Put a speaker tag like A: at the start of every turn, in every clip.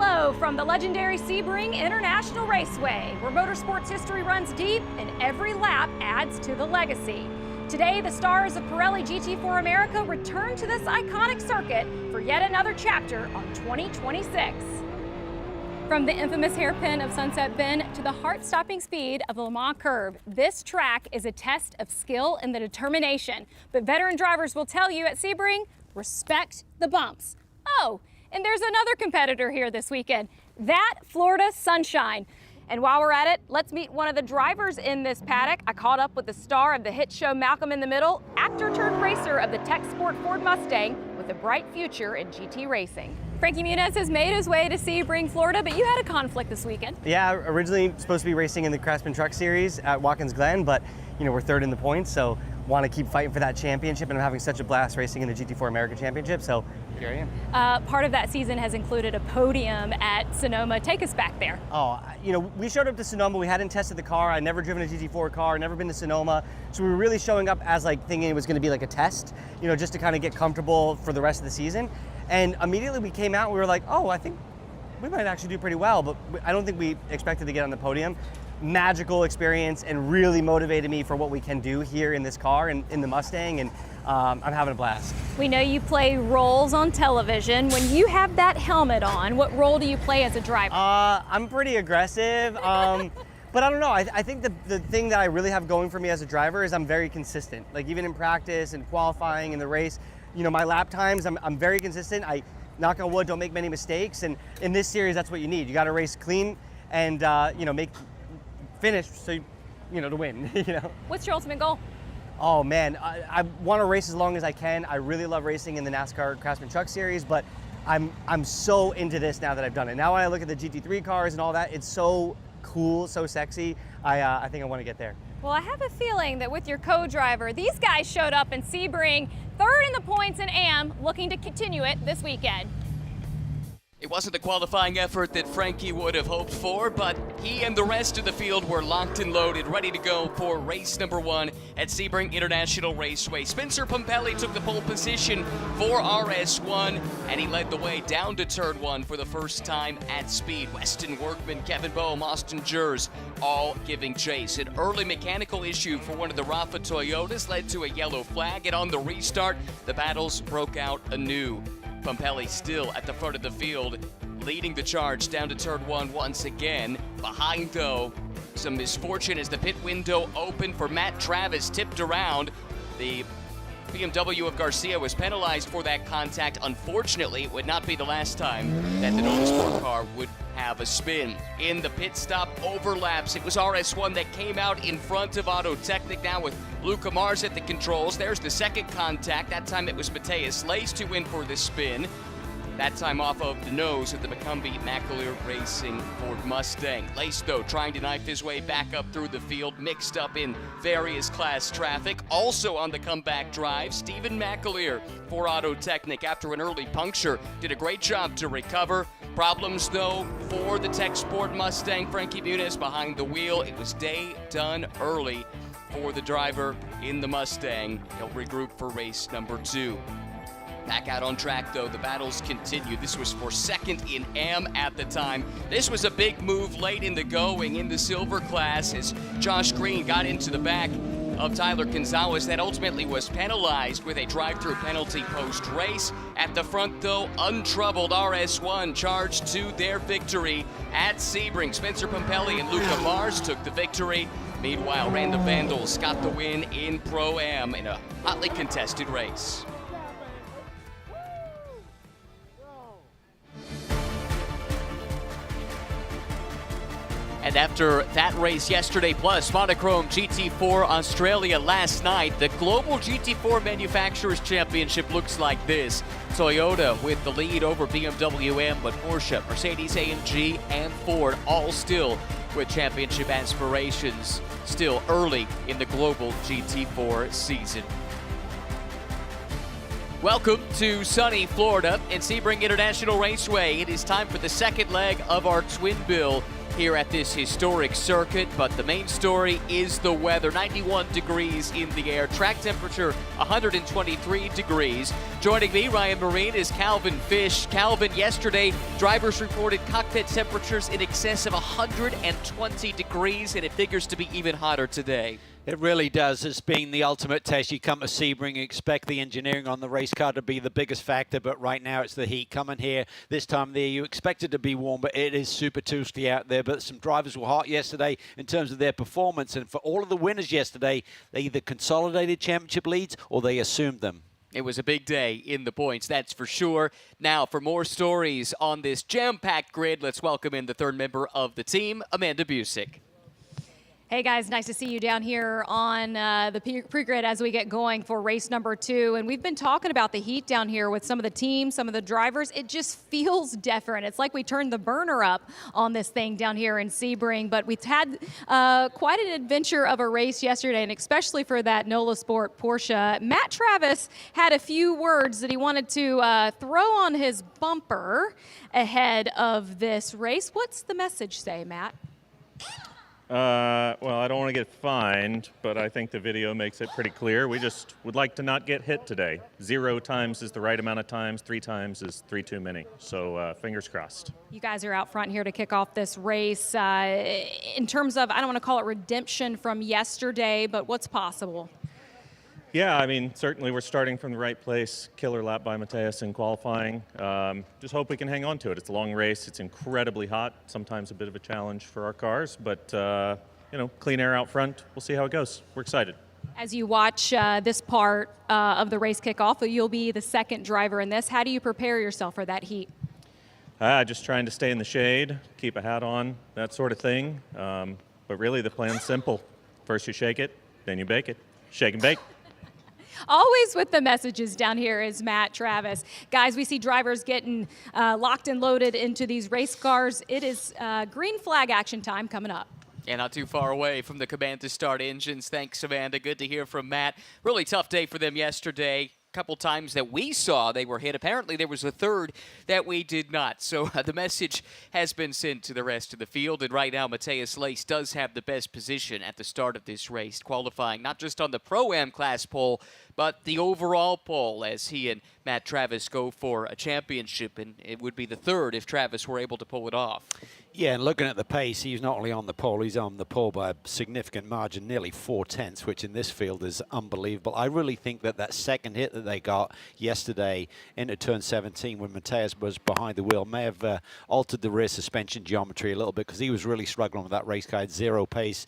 A: Hello from the legendary Sebring International Raceway, where motorsports history runs deep and every lap adds to the legacy. Today, the stars of Pirelli GT4 America return to this iconic circuit for yet another chapter on 2026. From the infamous hairpin of Sunset Bend to the heart-stopping speed of the Le Mans curve, this track is a test of skill and the determination. But veteran drivers will tell you at Sebring, respect the bumps. Oh, and there's another competitor here this weekend, that Florida Sunshine. And while we're at it, let's meet one of the drivers in this paddock. I caught up with the star of the hit show Malcolm in the Middle, actor-turned-racer of the Tech Sport Ford Mustang with a bright future in GT racing. Frankie Muniz has made his way to Sebring, Florida, but you had a conflict this weekend.
B: Yeah, originally supposed to be racing in the Craftsman Truck Series at Watkins Glen, but we're third in the points, so want to keep fighting for that championship, and I'm having such a blast racing in the GT4 American Championship, so here I am.
A: Part of that season has included a podium at Sonoma. Take us back there.
B: Oh, we showed up to Sonoma. We hadn't tested the car. I'd never driven a GT4 car, never been to Sonoma, so we were really showing up as thinking it was going to be like a test, just to kind of get comfortable for the rest of the season. And immediately we came out, we were like, oh, I think we might actually do pretty well, but I don't think we expected to get on the podium. Magical experience and really motivated me for what we can do here in this car and in the Mustang, and I'm having a blast.
A: We know you play roles on television. When you have that helmet on, what role do you play as a driver?
B: I'm pretty aggressive, but I don't know. I think the thing that I really have going for me as a driver is I'm very consistent. Like even in practice and qualifying in the race, my lap times, I'm very consistent. I, knock on wood, don't make many mistakes, and in this series, that's what you need. You got to race clean and finish so to win.
A: What's your ultimate goal?
B: Oh man, I want to race as long as I can. I really love racing in the NASCAR Craftsman Truck Series, but I'm so into this now that I've done it. Now when I look at the GT3 cars and all that, it's so cool, so sexy. I think I want to get there.
A: Well, I have a feeling that with your co-driver, these guys showed up in Sebring, third in the points in AM, looking to continue it this weekend.
C: It wasn't the qualifying effort that Frankie would have hoped for, but he and the rest of the field were locked and loaded, ready to go for race number 1 at Sebring International Raceway. Spencer Pumpelly took the pole position for RS1, and he led the way down to turn 1 for the first time at speed. Weston Workman, Kevin Boehm, Austin Jers, all giving chase. An early mechanical issue for one of the Rafa Toyotas led to a yellow flag, and on the restart, the battles broke out anew. Pumpelly still at the front of the field, leading the charge down to turn 1 once again. Behind, though, some misfortune as the pit window opened for Matt Travis, tipped around. The BMW of Garcia was penalized for that contact. Unfortunately, it would not be the last time that the Nova Sport car would have a spin. In the pit stop overlaps, it was RS1 that came out in front of Auto Technic, now with Luca Mars at the controls. There's the second contact. That time it was Mateus Lace to win for the spin. That time off of the nose of the McCumbee McAleer Racing Ford Mustang. Lace, though, trying to knife his way back up through the field, mixed up in various class traffic. Also on the comeback drive, Stephen McAleer for Auto Technic, after an early puncture, did a great job to recover. Problems, though, for the Tech Sport Mustang. Frankie Muniz behind the wheel. It was day done early for the driver in the Mustang. He'll regroup for race number 2. Back out on track, though, the battles continue. This was for second in AM at the time. This was a big move late in the going in the silver class as Josh Green got into the back of Tyler Gonzalez. That ultimately was penalized with a drive-through penalty post-race. At the front, though, untroubled RS1 charged to their victory at Sebring. Spencer Pumpelly and Luca Mars took the victory. Meanwhile, Random Vandals got the win in Pro-Am in a hotly contested race. And after that race yesterday, plus Monochrome GT4 Australia last night, the Global GT4 Manufacturers Championship looks like this. Toyota with the lead over BMW M, but Porsche, Mercedes-AMG, and Ford all still with championship aspirations, still early in the Global GT4 season. Welcome to sunny Florida and Sebring International Raceway. It is time for the second leg of our twin bill here at this historic circuit, but the main story is the weather. 91 degrees in the air, track temperature 123 degrees. Joining me, Ryan Marine, is Calvin Fish. Calvin, yesterday, drivers reported cockpit temperatures in excess of 120 degrees, and it figures to be even hotter today.
D: It really does. It's been the ultimate test. You come to Sebring, you expect the engineering on the race car to be the biggest factor, but right now it's the heat. Coming here this time of the year, you expect it to be warm, but it is super toasty out there. But some drivers were hot yesterday in terms of their performance, and for all of the winners yesterday, they either consolidated championship leads or they assumed them.
C: It was a big day in the points, that's for sure. Now, for more stories on this jam-packed grid, let's welcome in the third member of the team, Amanda Busick.
A: Hey guys, nice to see you down here on the pre-grid as we get going for race number 2. And we've been talking about the heat down here with some of the teams, some of the drivers. It just feels different. It's like we turned the burner up on this thing down here in Sebring. But we've had quite an adventure of a race yesterday, and especially for that NOLA Sport Porsche. Matt Travis had a few words that he wanted to throw on his bumper ahead of this race. What's the message say, Matt?
E: Well, I don't want to get fined, but I think the video makes it pretty clear. We just would like to not get hit today. 0 times is the right amount of times. 3 times is 3 too many. So fingers crossed.
A: You guys are out front here to kick off this race. In terms of, I don't want to call it redemption from yesterday, but what's possible?
E: Yeah, I mean, certainly we're starting from the right place. Killer lap by Mateus in qualifying. Just hope we can hang on to it. It's a long race. It's incredibly hot. Sometimes a bit of a challenge for our cars, but you know, clean air out front. We'll see how it goes. We're excited.
A: As you watch this part of the race kickoff, you'll be the second driver in this. How do you prepare yourself for that heat?
E: Just trying to stay in the shade, keep a hat on, that sort of thing. But really the plan's simple. First you shake it, then you bake it. Shake and bake.
A: Always with the messages down here is Matt Travis. Guys, we see drivers getting locked and loaded into these race cars. It is green flag action time coming up.
C: Yeah, not too far away from the command to start engines. Thanks, Amanda. Good to hear from Matt. Really tough day for them yesterday. Couple times that we saw they were hit. Apparently there was a third that we did not. So the message has been sent to the rest of the field, and right now Mateus Lace does have the best position at the start of this race, qualifying not just on the Pro-Am class pole, but the overall pole as he and Matt Travis go for a championship, and it would be the third if Travis were able to pull it off.
D: Yeah, and looking at the pace, he's not only on the pole, he's on the pole by a significant margin, nearly 4/10, which in this field is unbelievable. I really think that that second hit that they got yesterday into turn 17 when Mateus was behind the wheel may have altered the rear suspension geometry a little bit, because he was really struggling with that race car at 0 pace.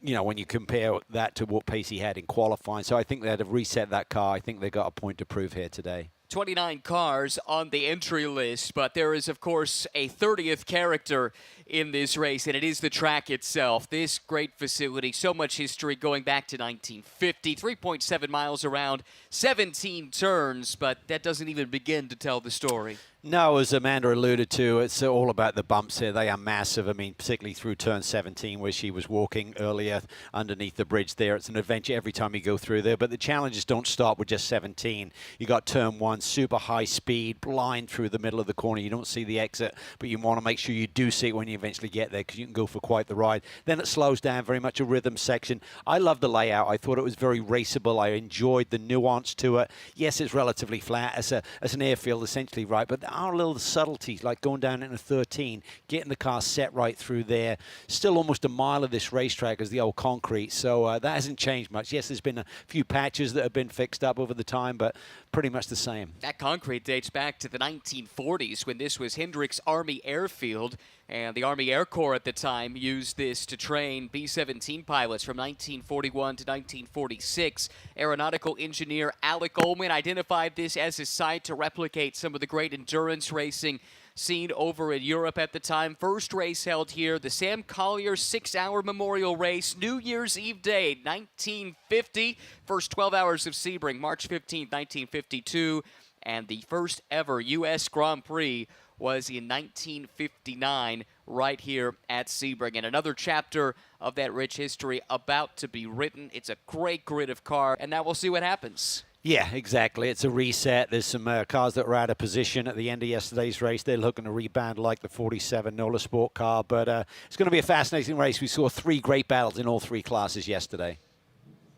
D: You know, when you compare that to what pace he had in qualifying. So I think they'd have reset that car. I think they got a point to prove here today.
C: 29 cars on the entry list, but there is, of course, a 30th character in this race, and it is the track itself. This great facility, so much history going back to 1950, 3.7 miles around, 17 turns, but that doesn't even begin to tell the story.
D: No, as Amanda alluded to, it's all about the bumps here. They are massive. I mean, particularly through turn 17, where she was walking earlier underneath the bridge there. It's an adventure every time you go through there. But the challenges don't stop with just 17. You got turn 1, super high speed, blind through the middle of the corner. You don't see the exit, but you want to make sure you do see it when you eventually get there, because you can go for quite the ride. Then it slows down, very much a rhythm section. I love the layout. I thought it was very raceable. I enjoyed the nuance to it. Yes, it's relatively flat as an airfield, essentially, right? But there are little subtleties, like going down into 13, getting the car set right through there. Still almost a mile of this racetrack as the old concrete, so that hasn't changed much. Yes, there's been a few patches that have been fixed up over the time, but pretty much the same.
C: That concrete dates back to the 1940s when this was Hendricks Army Airfield, and the Army Air Corps at the time used this to train B-17 pilots from 1941 to 1946. Aeronautical engineer Alec Ullman identified this as a site to replicate some of the great endurance racing seen over in Europe at the time. First race held here, the Sam Collier 6-hour memorial race, New Year's Eve day, 1950. First 12 hours of Sebring, March 15, 1952. And the first ever U.S. Grand Prix was in 1959 right here at Sebring. And another chapter of that rich history about to be written. It's a great grid of car, and now we'll see what happens.
D: Yeah, exactly. It's a reset. There's some cars that were out of position at the end of yesterday's race. They're looking to rebound like the 47 Nola Sport car. But it's going to be a fascinating race. We saw 3 great battles in all 3 classes yesterday.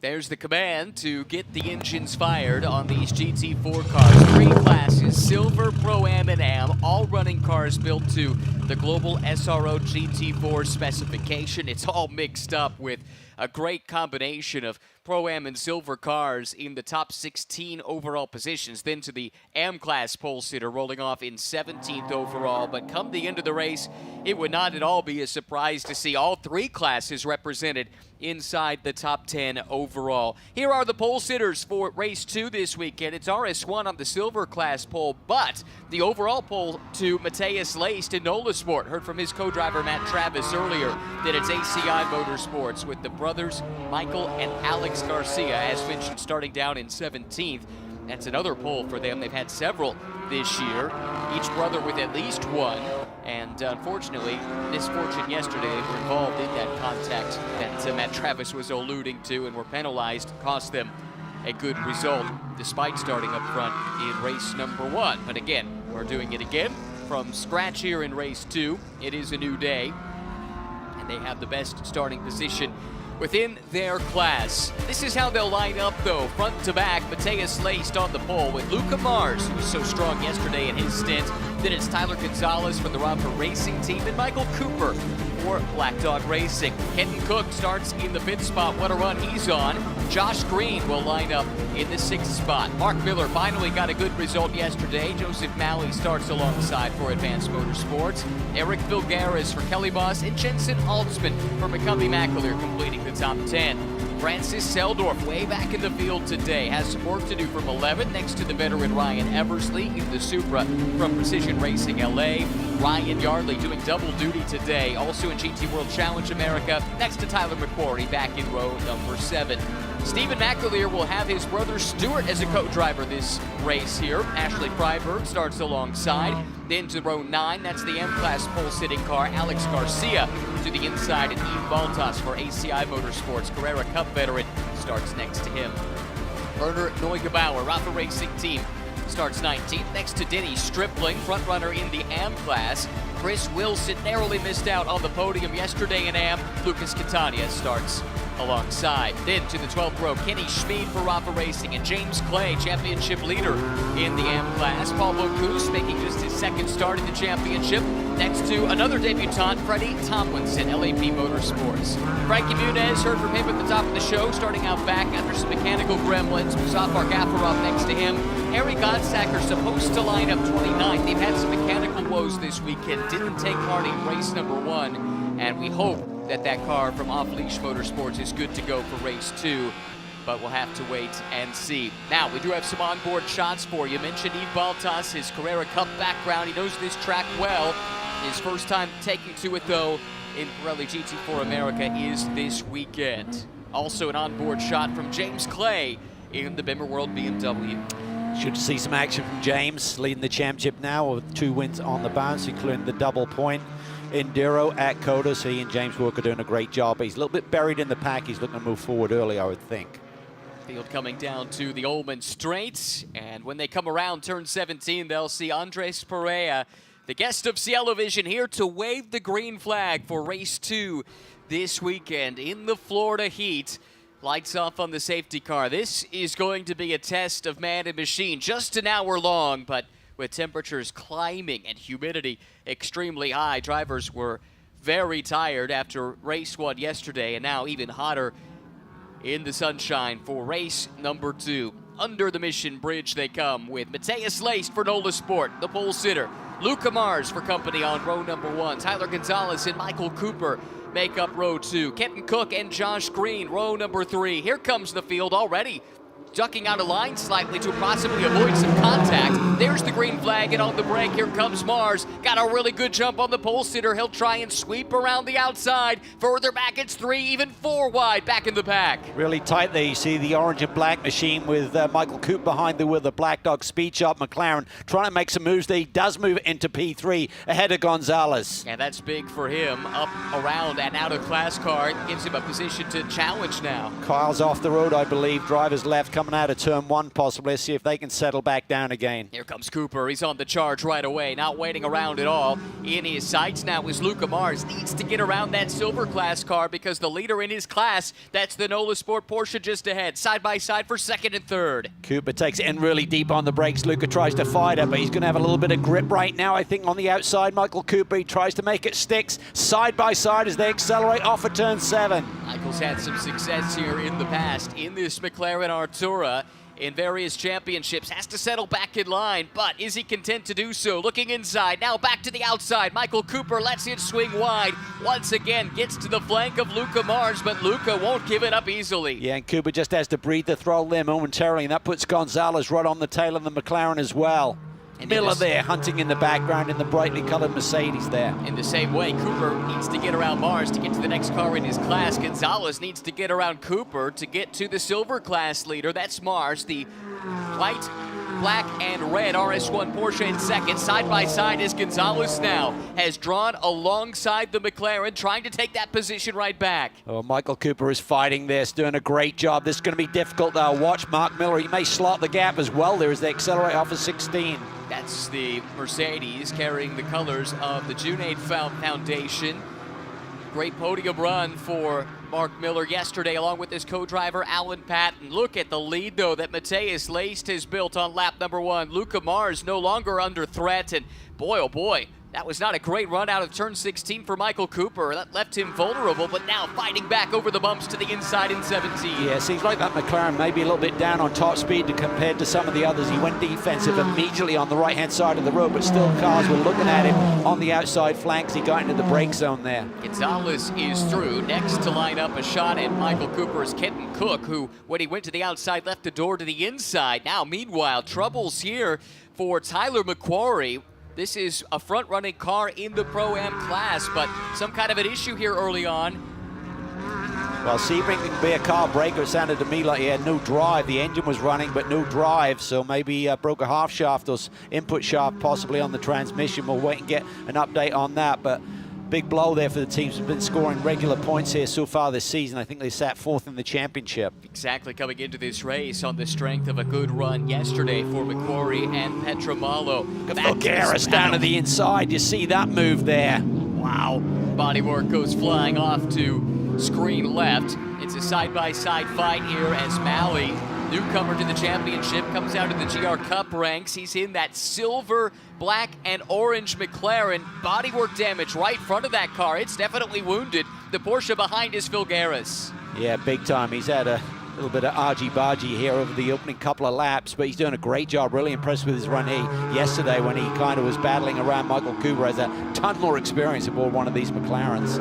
C: There's the command to get the engines fired on these GT4 cars. 3 classes, Silver, Pro-Am, and Am, all running cars built to the global SRO GT4 specification. It's all mixed up with a great combination of Pro-Am and Silver cars in the top 16 overall positions. Then to the Am class pole sitter rolling off in 17th overall. But come the end of the race, it would not at all be a surprise to see all 3 classes represented inside the top 10 overall. Here are the pole sitters for race 2 this weekend. It's RS1 on the Silver class pole, but the overall pole to Matheus Leist in Nola Sport. Heard from his co-driver Matt Travis earlier that it's ACI Motorsports with the brothers Michael and Alex Garcia, as mentioned, starting down in 17th. That's another pole for them. They've had several this year, each brother with at least one. And unfortunately, misfortune yesterday, they were involved in that contact that Matt Travis was alluding to and were penalized, cost them a good result despite starting up front in race number 1. But again, we're doing it again from scratch here in race 2. It is a new day, and they have the best starting position within their class. This is how they'll line up, though. Front to back, Matheus Leist on the pole with Luca Mars, who was so strong yesterday in his stint. Then it's Tyler Gonzalez for the Rafa Racing team and Michael Cooper for Black Dog Racing. Kenton Cook starts in the 5th spot. What a run he's on. Josh Green will line up in the 6th spot. Mark Miller finally got a good result yesterday. Joseph Malley starts alongside for Advanced Motorsports. Eric Vilgares for Kelly Moss and Jensen Altsman for McCumbee McAleer completing the top 10. Francis Seldorf way back in the field today. Has some work to do from 11 next to the veteran Ryan Eversley in the Supra from Precision Racing LA. Ryan Yardley doing double duty today, also in GT World Challenge America, next to Tyler McQuarrie back in row number 7. Stephen McAleer will have his brother Stuart as a co-driver this race here. Ashley Freiberg starts alongside. Then to row 9, that's the M-Class pole-sitting car, Alex Garcia. To the inside, and Yves Baltas for ACI Motorsports. Carrera Cup veteran starts next to him. Werner Neugebauer, Rafa Racing Team, starts 19th. Next to Denny Stripling, front-runner in the AM class. Chris Wilson narrowly missed out on the podium yesterday in AM. Lucas Catania starts alongside. Then to the 12th row, Kenny Schmid for Rafa Racing and James Clay, championship leader in the AM class. Paul Bocuse making just his 2nd start in the championship. Next to another debutant, Freddie Tomlinson, LAP Motorsports. Frankie Muniz, heard from him at the top of the show, starting out back after some mechanical gremlins. Muzaffar Gaffarov next to him. Harry Godstacker supposed to line up 29th. They've had some mechanical woes this weekend. Didn't take part in race number 1, and we hope that that car from Off Leash Motorsports is good to go for race 2. But we'll have to wait and see. Now, we do have some onboard shots for you. Mentioned Yves Baltas, his Carrera Cup background. He knows this track well. His first time taking to it, though, in Pirelli GT4 America is this weekend. Also an onboard shot from James Clay in the Bimmer World BMW.
D: Should see some action from James, leading the championship now with 2 wins on the bounce, including the double point Enduro at Coda. So he and James Walker doing a great job. He's a little bit buried in the pack. He's looking to move forward early, I would think.
C: Field coming down to the Ullman Straight, and when they come around turn 17, they'll see Andres Perea, the guest of Cielo Vision, here to wave the green flag for race 2 this weekend in the Florida heat. Lights off on the safety car. This is going to be a test of man and machine, just an hour long, but with temperatures climbing and humidity extremely high. Drivers were very tired after race 1 yesterday, and now even hotter in the sunshine for race number 2. Under the Mission Bridge they come with Matheus Leist for Nola Sport, the pole sitter. Luca Mars for company on row number 1. Tyler Gonzalez and Michael Cooper make up row 2. Kenton Cook and Josh Green, row number 3. Here comes the field already, ducking out of line slightly to possibly avoid some contact. There's the green flag, and on the break, here comes Mars. Got a really good jump on the pole sitter. He'll try and sweep around the outside. Further back, it's 3, even 4 wide back in the pack.
D: Really tight there. You see the orange and black machine with Michael Coop behind with the Black Dog Speed Shop. McLaren trying to make some moves there. He does move into P3 ahead of Gonzalez.
C: And that's big for him. Up, around, and out of class car. Gives him a position to challenge now.
D: Kyle's off the road, I believe. Driver's left. coming out of turn 1 possibly. Let's see if they can settle back down again.
C: Here comes Cooper. He's on the charge right away, not waiting around at all. In his sights now is Luca Mars. Needs to get around that silver class car because the leader in his class, that's the Nola Sport Porsche just ahead. Side by side for second and third.
D: Cooper takes it in really deep on the brakes. Luca tries to fight it, but he's going to have a little bit of grip right now, I think, on the outside. Michael Cooper, he tries to make it sticks side by side as they accelerate off of turn 7.
C: Michael's had some success here in the past in this McLaren Artura in various championships. Has to settle back in line, but is he content to do so? Looking inside, now back to the outside. Michael Cooper lets it swing wide. Once again, gets to the flank of Luca Mars, but Luca won't give it up easily.
D: Yeah, and Cooper just has to breathe the throttle there momentarily, and that puts Gonzalez right on the tail of the McLaren as well.
C: And
D: Miller there hunting in the background in the brightly colored Mercedes there.
C: In the same way, Cooper needs to get around Mars to get to the next car in his class. Gonzalez needs to get around Cooper to get to the silver class leader. That's Mars, the white, black, and red RS1 Porsche in second. Side by side as Gonzalez now has drawn alongside the McLaren, trying to take that position right back.
D: Oh, Michael Cooper is fighting this, doing a great job. This is going to be difficult though. Watch Mark Miller. He may slot the gap as well there as they accelerate off of 16.
C: That's the Mercedes carrying the colors of the Junaid Foundation. Great podium run for Mark Miller yesterday, along with his co-driver Alan Patton. Look at the lead, though, that Matheus Leist has built on lap number 1. Luca Mars no longer under threat, and boy, oh boy, that was not a great run out of turn 16 for Michael Cooper. That left him vulnerable, but now fighting back over the bumps to the inside in 17.
D: Yeah, seems like that McLaren may be a little bit down on top speed compared to some of the others. He went defensive immediately on the right-hand side of the road, but still cars were looking at him on the outside flanks. He got into the brake zone there.
C: Gonzalez is through. Next to line up a shot at Michael Cooper is Kenton Cook, who, when he went to the outside, left the door to the inside. Now, meanwhile, troubles here for Tyler McQuarrie. This is a front-running car in the Pro-Am class, but some kind of an issue here early on.
D: Well, Sebring can be a car breaker. It sounded to me like he had no drive. The engine was running, but no drive, so maybe broke a half shaft or input shaft possibly on the transmission. We'll wait and get an update on that, but big blow there for the teams who've been scoring regular points here so far this season. I think they sat 4th in the championship.
C: Exactly, coming into this race on the strength of a good run yesterday for McQuarrie and Petramalo.
D: Garris down to the inside. You see that move there.
C: Wow. Bodywork goes flying off to screen left. It's a side-by-side fight here as Malley, newcomer to the championship, comes out of the GR Cup ranks. He's in that silver, black, and orange McLaren. Bodywork damage right front of that car. It's definitely wounded. The Porsche behind is Phil Garris.
D: Yeah, big time. He's had a little bit of argy-bargy here over the opening couple of laps, but he's doing a great job. Really impressed with his run yesterday when he kind of was battling around Michael Cooper. Has a ton more experience aboard one of these McLarens.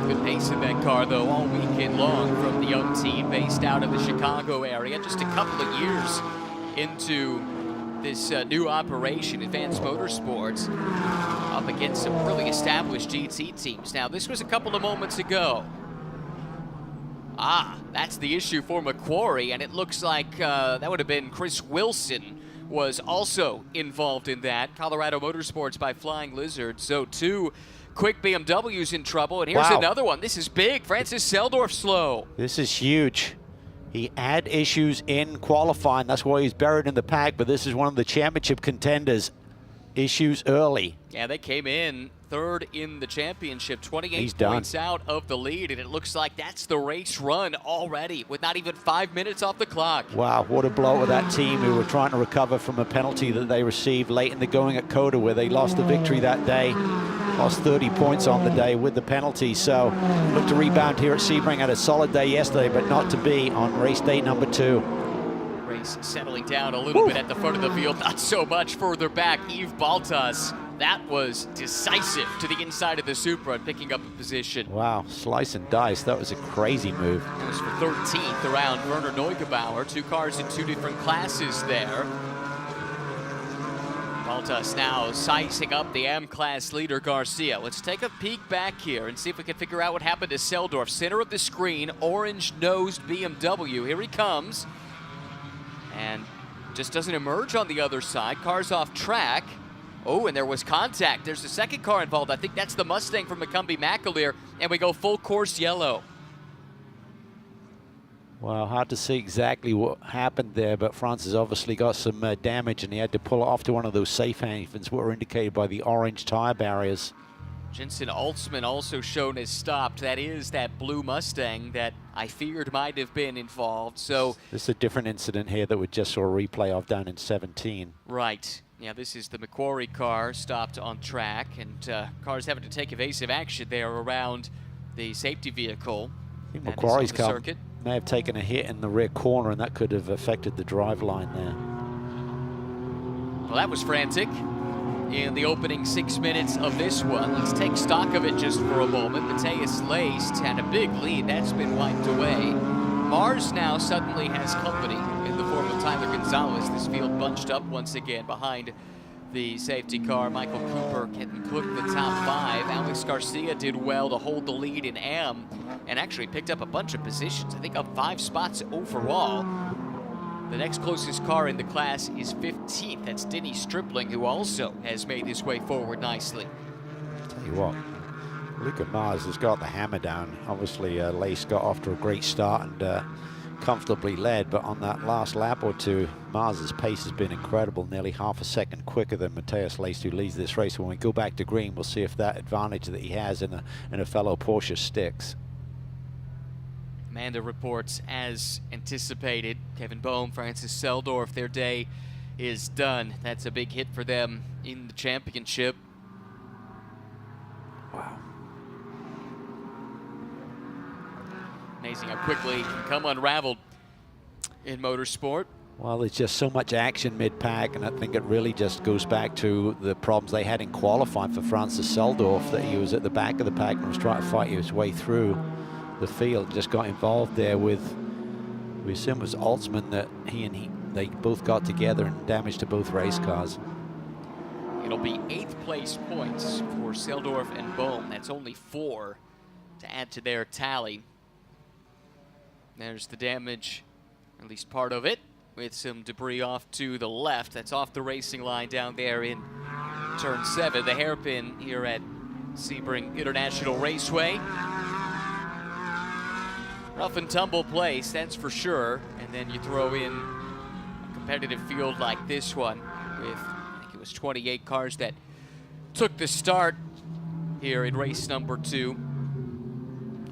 C: Good pace in that car, though, all weekend long from the young team based out of the Chicago area. Just a couple of years into this new operation, Advanced Motorsports, up against some really established GT teams. Now, this was a couple of moments ago. That's the issue for McQuarrie, and it looks like that would have been Chris Wilson was also involved in that. Colorado Motorsports by Flying Lizard. So 2 quick BMWs in trouble, and here's another one. This is big. Francis Seldorf slow.
D: This is huge. He had issues in qualifying. That's why he's buried in the pack, but this is one of the championship contenders. Issues early.
C: Yeah, they came in 3rd in the championship, 28
D: done.
C: points out of the lead, and it looks like that's the race run already with not even 5 minutes off the clock.
D: Wow, what a blow to that team who were trying to recover from a penalty that they received late in the going at Coda, where they lost the victory that day. Lost 30 points on the day with the penalty, so look to rebound here at Sebring. Had a solid day yesterday, but not to be on race day number 2.
C: Race settling down a little bit at the front of the field, not so much further back. Yves Baltas, that was decisive to the inside of the Supra, picking up a position.
D: Wow, slice and dice. That was a crazy move.
C: It was for 13th around Werner Neugebauer. 2 cars in 2 different classes there. Baltas now sizing up the M-Class leader, Garcia. Let's take a peek back here and see if we can figure out what happened to Seldorf. Center of the screen, orange-nosed BMW. Here he comes. And just doesn't emerge on the other side. Car's off track. Oh, and there was contact. There's a second car involved. I think that's the Mustang from McCumbee McAleer, and we go full course yellow.
D: Well, hard to see exactly what happened there, but Francis obviously got some damage, and he had to pull it off to one of those safe havens, what were indicated by the orange tire barriers.
C: Jensen Altzman also shown as stopped. That is that blue Mustang that I feared might have been involved. So
D: this is a different incident here that we just saw a replay of down in 17.
C: Right. Yeah, this is the Macquarie car stopped on track, and cars having to take evasive action there around the safety vehicle.
D: I think Macquarie's car
C: circuit
D: may have taken a hit in the rear corner, and that could have affected the drive line there.
C: Well, that was frantic in the opening 6 minutes of this one. Let's take stock of it just for a moment. Matheus Leist had a big lead. That's been wiped away. Mars now suddenly has company in the form of Tyler Gonzalez. This field bunched up once again behind the safety car. Michael Cooper getting cooked the top 5. Alex Garcia did well to hold the lead in AM and actually picked up a bunch of positions. I think up 5 spots overall. The next closest car in the class is 15th. That's Denny Stripling, who also has made his way forward nicely.
D: Tell you what, Luca Mars has got the hammer down. Obviously, Leist got off to a great start and comfortably led, but on that last lap or two, Mars's pace has been incredible, nearly half a second quicker than Matheus Leist, who leads this race. When we go back to green, we'll see if that advantage that he has in a fellow Porsche sticks.
C: Amanda reports as anticipated. Kevin Bohm, Francis Seldorf, their day is done. That's a big hit for them in the championship.
D: Wow.
C: Amazing how quickly it can come unraveled in motorsport.
D: Well, there's just so much action mid-pack, and I think it really just goes back to the problems they had in qualifying for Francis Seldorf, that he was at the back of the pack and was trying to fight his way through the field. Just got involved there with, we assume it was Altzman, that they both got together and damage to both race cars.
C: It'll be 8th place points for Seldorf and Bohm. That's only 4 to add to their tally. There's the damage, at least part of it, with some debris off to the left. That's off the racing line down there in turn 7, the hairpin here at Sebring International Raceway. Rough and tumble place, that's for sure. And then you throw in a competitive field like this one with, I think it was 28 cars that took the start here in race number 2.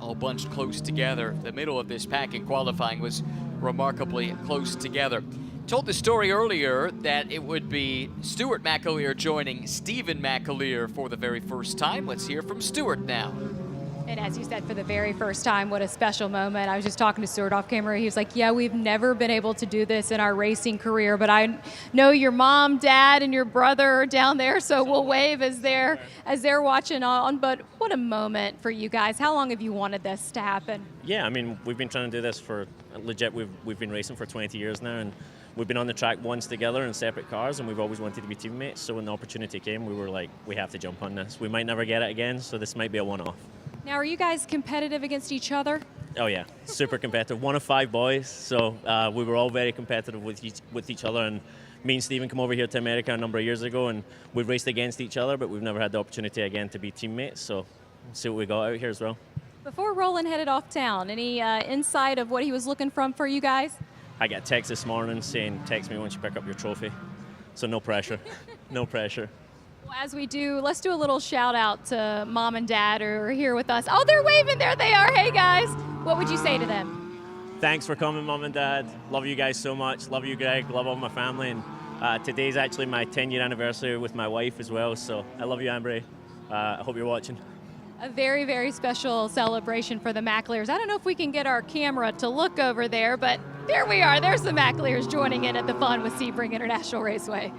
C: All bunched close together. The middle of this pack in qualifying was remarkably close together. Told the story earlier that it would be Stuart McAleer joining Stephen McAleer for the very first time. Let's hear from Stuart now.
A: And as you said, for the very first time, what a special moment. I was just talking to Stuart off camera. He was like, yeah, we've never been able to do this in our racing career, but I know your mom, dad, and your brother are down there, so we'll wave as they're watching on. But what a moment for you guys. How long have you wanted this to happen?
F: Yeah, I mean, we've been trying to do this for legit. We've been racing for 20 years now, and we've been on the track once together in separate cars, and we've always wanted to be teammates. So when the opportunity came, we were like, we have to jump on this. We might never get it again, so this might be a one-off.
A: Now, are you guys competitive against each other?
F: Oh yeah, super competitive. One of 5 boys, so we were all very competitive with each other. And me and Stephen came over here to America a number of years ago, and we've raced against each other, but we've never had the opportunity again to be teammates. So we'll see what we got out here as well.
A: Before Roland headed off town, any insight of what he was looking for you guys?
F: I got a text this morning saying, text me once you pick up your trophy. So no pressure, no pressure.
A: Well, as we do, let's do a little shout out to mom and dad who are here with us. Oh, they're waving, there they are. Hey guys, what would you say to them?
F: Thanks for coming, mom and dad. Love you guys so much. Love you, Greg. Love all my family. And today's actually my 10-year anniversary with my wife as well. So I love you, Ambre. I hope you're watching.
A: A very, very special celebration for the McAleers. I don't know if we can get our camera to look over there, but there we are. There's the McAleers joining in at the fun with Sebring International Raceway.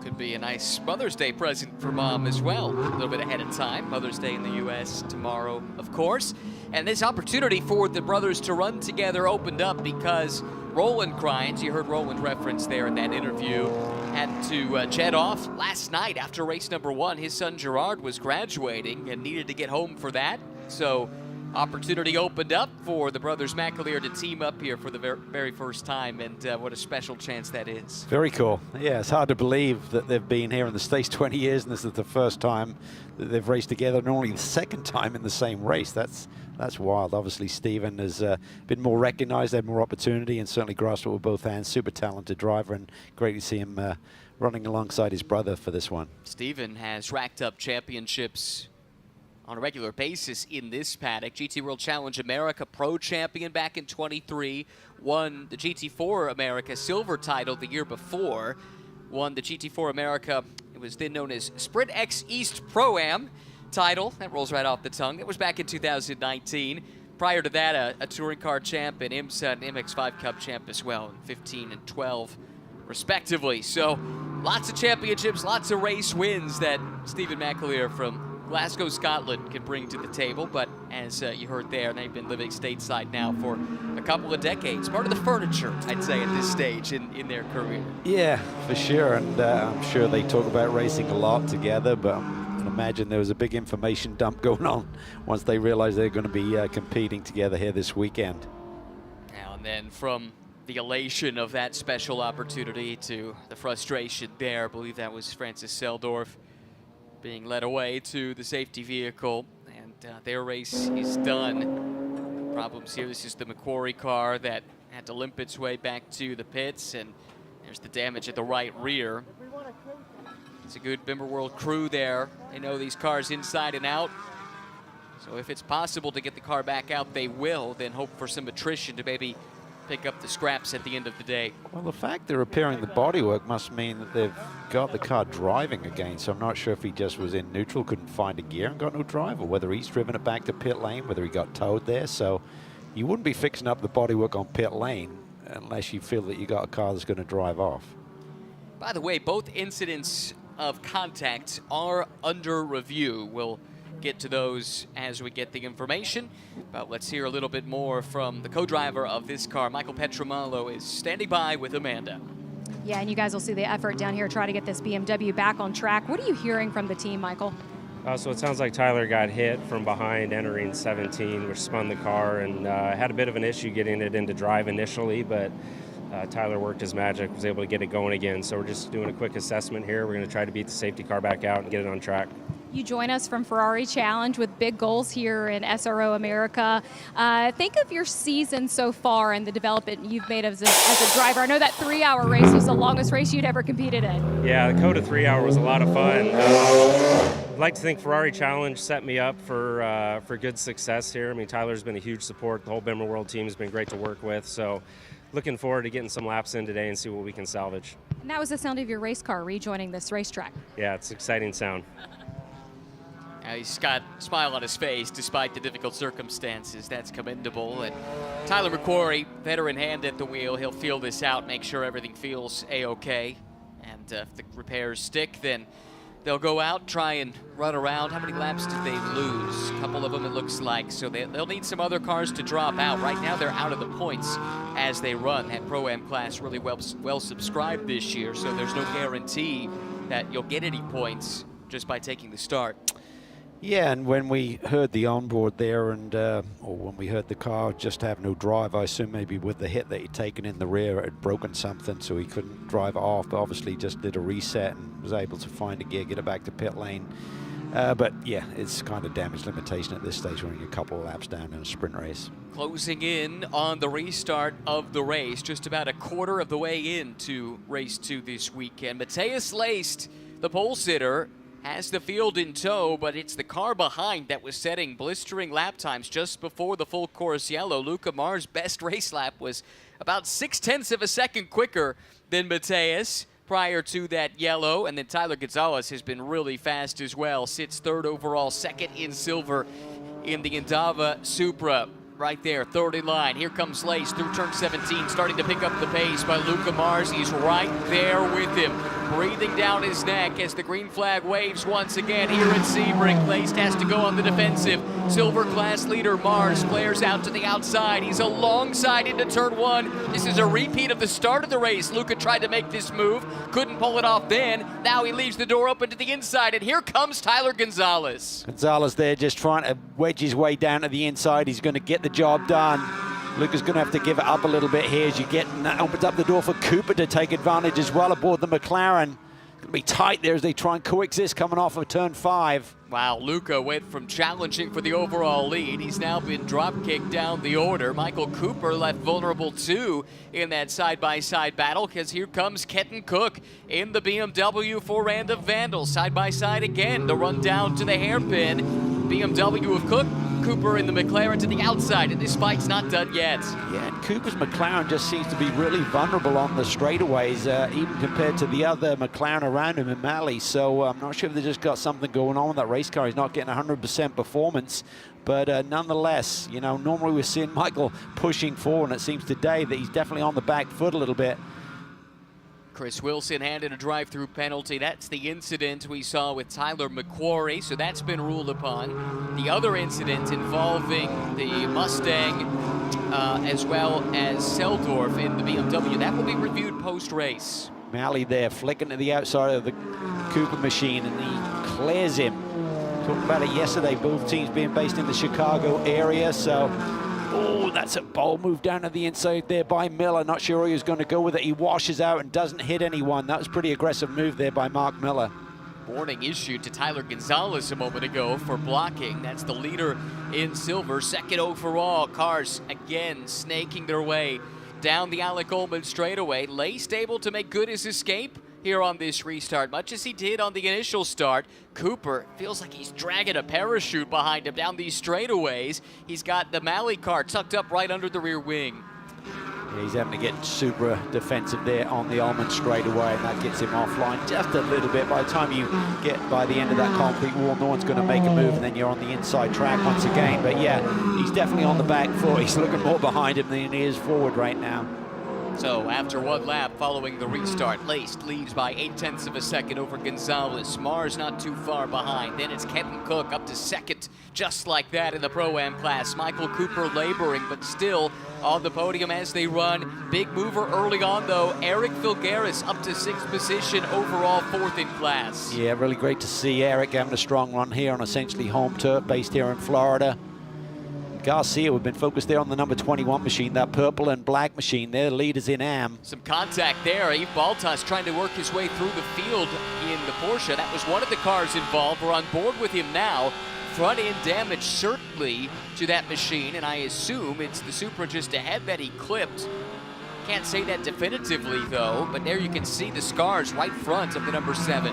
C: Could be a nice Mother's Day present for Mom as well. A little bit ahead of time. Mother's Day in the U.S. tomorrow, of course. And this opportunity for the brothers to run together opened up because Roland Crines, you heard Roland reference there in that interview, had to jet off last night after race number 1. His son Gerard was graduating and needed to get home for that. So opportunity opened up for the brothers McAleer to team up here for the very first time, and what a special chance that is.
D: Very cool. Yeah, it's hard to believe that they've been here in the States 20 years, and this is the first time that they've raced together, and only the second time in the same race. That's wild. Obviously, Stephen has been more recognized, had more opportunity, and certainly grasped it with both hands. Super talented driver, and great to see him running alongside his brother for this one.
C: Stephen has racked up championships on a regular basis in this paddock. GT World Challenge America Pro Champion back in 23, won the GT4 America Silver title the year before, won the GT4 America, it was then known as Sprint X East Pro-Am title. That rolls right off the tongue. That was back in 2019. Prior to that, a touring car champ and IMSA and MX5 Cup champ as well in 15 and 12 respectively. So lots of championships, lots of race wins that Stephen McAleer from Glasgow, Scotland can bring to the table, but as you heard there, they've been living stateside now for a couple of decades. Part of the furniture, I'd say, at this stage in their career.
D: Yeah, for sure, and I'm sure they talk about racing a lot together, but I can imagine there was a big information dump going on once they realized they're going to be competing together here this weekend.
C: Now and then, from the elation of that special opportunity to the frustration there, I believe that was Francis Seldorf being led away to the safety vehicle, and their race is done. Problems here, this is the Macquarie car that had to limp its way back to the pits, and there's the damage at the right rear. It's a good Bimmer World crew there. They know these cars inside and out. So if it's possible to get the car back out, they will, then hope for some attrition to maybe pick up the scraps at the end of the day.
D: Well, the fact they're repairing the bodywork must mean that they've got the car driving again, so I'm not sure if he just was in neutral, couldn't find a gear and got no drive, or whether he's driven it back to pit lane, whether he got towed there. So you wouldn't be fixing up the bodywork on pit lane unless you feel that you got a car that's going to drive off.
C: By the way, both incidents of contact are under review. We'll get to those as we get the information, but let's hear a little bit more from the co-driver of this car. Michael Petramalo is standing by with Amanda.
A: Yeah, and you guys will see the effort down here try to get this BMW back on track. What are you hearing from the team, Michael?
G: So it sounds like Tyler got hit from behind entering 17, which spun the car, and had a bit of an issue getting it into drive initially, but Tyler worked his magic, was able to get it going again. So we're just doing a quick assessment here. We're going to try to beat the safety car back out and get it on track.
A: You join us from Ferrari Challenge with big goals here in SRO America. Think of your season so far and the development you've made as a driver. I know that 3-hour race was the longest race you'd ever competed in.
G: Yeah, the Coda 3-hour was a lot of fun. I'd like to think Ferrari Challenge set me up for good success here. I mean, Tyler's been a huge support. The whole Bimmer World team has been great to work with. So looking forward to getting some laps in today and see what we can salvage.
A: And that was the sound of your race car rejoining this racetrack.
G: Yeah, it's an exciting sound.
C: He's got a smile on his face despite the difficult circumstances. That's commendable. And Tyler McQuarrie, veteran hand at the wheel, he'll feel this out, make sure everything feels A-OK. And if the repairs stick, then they'll go out, try and run around. How many laps did they lose? A couple of them, it looks like. So they'll need some other cars to drop out. Right now, they're out of the points as they run. That Pro-Am class really well subscribed this year, so there's no guarantee that you'll get any points just by taking the start.
D: Yeah, and when we heard the onboard there, and or when we heard the car just have no drive, I assume maybe with the hit that he'd taken in the rear, it had broken something, so he couldn't drive off, but obviously just did a reset and was able to find a gear, get it back to pit lane. But yeah, it's kind of damage limitation at this stage when you're a couple of laps down in a sprint race.
C: Closing in on the restart of the race, just about a quarter of the way into race 2 this weekend. Matheus Leist, the pole sitter, has the field in tow, but it's the car behind that was setting blistering lap times just before the full course yellow. Luca Mar's best race lap was about 0.6 of a second quicker than Matheus prior to that yellow, and then Tyler Gonzalez has been really fast as well. Sits 3rd overall, 2nd in silver in the Indava Supra. Right there, 3rd in line. Here comes Leist through turn 17, starting to pick up the pace by Luca Mars. He's right there with him. breathing down his neck as the green flag waves once again here at Sebring. Laced has to go on the defensive. Silver class leader Mars flares out to the outside. He's alongside into turn 1. This is a repeat of the start of the race. Luca tried to make this move, couldn't pull it off then. Now he leaves the door open to the inside, and here comes Tyler Gonzalez.
D: Gonzalez there just trying to wedge his way down to the inside. He's going to get the job done. Luca's going to have to give it up a little bit here as you get, and that opens up the door for Cooper to take advantage as well aboard the McLaren. Going to be tight there as they try and coexist coming off of turn 5.
C: Wow, Luca went from challenging for the overall lead. He's now been drop-kicked down the order. Michael Cooper left vulnerable too in that side-by-side battle, because here comes Kenton Cook in the BMW for Randa Vandal. Side-by-side again, the run down to the hairpin. BMW of Cook, Cooper in the McLaren to the outside, and this fight's not done yet.
D: Yeah, and Cooper's McLaren just seems to be really vulnerable on the straightaways, even compared to the other McLaren around him in Mali. So I'm not sure if they just got something going on with that race car. He's not getting 100% performance, but nonetheless, you know, normally we're seeing Michael pushing forward, and it seems today that he's definitely on the back foot a little bit.
C: Chris Wilson handed a drive-through penalty. That's the incident we saw with Tyler McQuarrie, so that's been ruled upon. The other incident involving the Mustang as well as Seldorf in the BMW, that will be reviewed post-race.
D: Malley there flicking to the outside of the Cooper machine, and he clears him. Talked about it yesterday, both teams being based in the Chicago area, so oh, that's a bold move down to the inside there by Miller. Not sure where he was going to go with it. He washes out and doesn't hit anyone. That was a pretty aggressive move there by Mark Miller.
C: Warning issued to Tyler Gonzalez a moment ago for blocking. That's the leader in silver, second overall. Cars again snaking their way down the Alec Ullman straightaway. Laced able to make good his escape here on this restart, much as he did on the initial start. Cooper feels like he's dragging a parachute behind him down these straightaways. He's got the Malley car tucked up right under the rear wing.
D: Yeah, he's having to get super defensive there on the Ullman straightaway, and that gets him offline just a little bit. By the time you get by the end of that concrete wall, no one's going to make a move, and then you're on the inside track once again. But yeah, he's definitely on the back foot. He's looking more behind him than he is forward right now.
C: So after one lap following the restart, Laced leads by 0.8 of a second over Gonzalez. Mars not too far behind. Then it's Kenton Cook up to second, just like that in the Pro-Am class. Michael Cooper laboring, but still on the podium as they run. Big mover early on, though. Eric Filgaris up to 6th position overall, 4th in class.
D: Yeah, really great to see Eric having a strong run here on essentially home turf based here in Florida. Garcia, we've been focused there on the number 21 machine, that purple and black machine. They're leaders in AM.
C: Some contact there. Yves Baltas trying to work his way through the field in the Porsche. That was one of the cars involved. We're on board with him now. Front end damage certainly to that machine, and I assume it's the Supra just ahead that he clipped. Can't say that definitively though, but there you can see the scars right front of the number 7.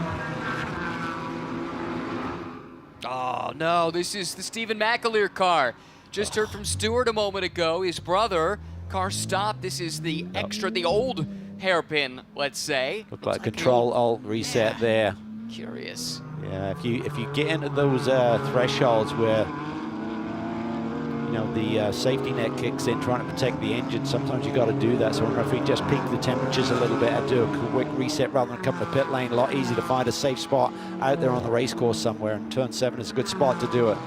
C: Oh no, this is the Stephen McAleer car. Just heard from Stewart a moment ago. His brother, car stopped. This is the extra, the old hairpin, let's say.
D: Looked like control alt reset there.
C: Curious.
D: Yeah, if you get into those thresholds where you know the safety net kicks in, trying to protect the engine, sometimes you got to do that. So I wonder if we just peak the temperatures a little bit and do a quick reset rather than come to pit lane. A lot easier to find a safe spot out there on the race course somewhere, and turn 7 is a good spot to do it.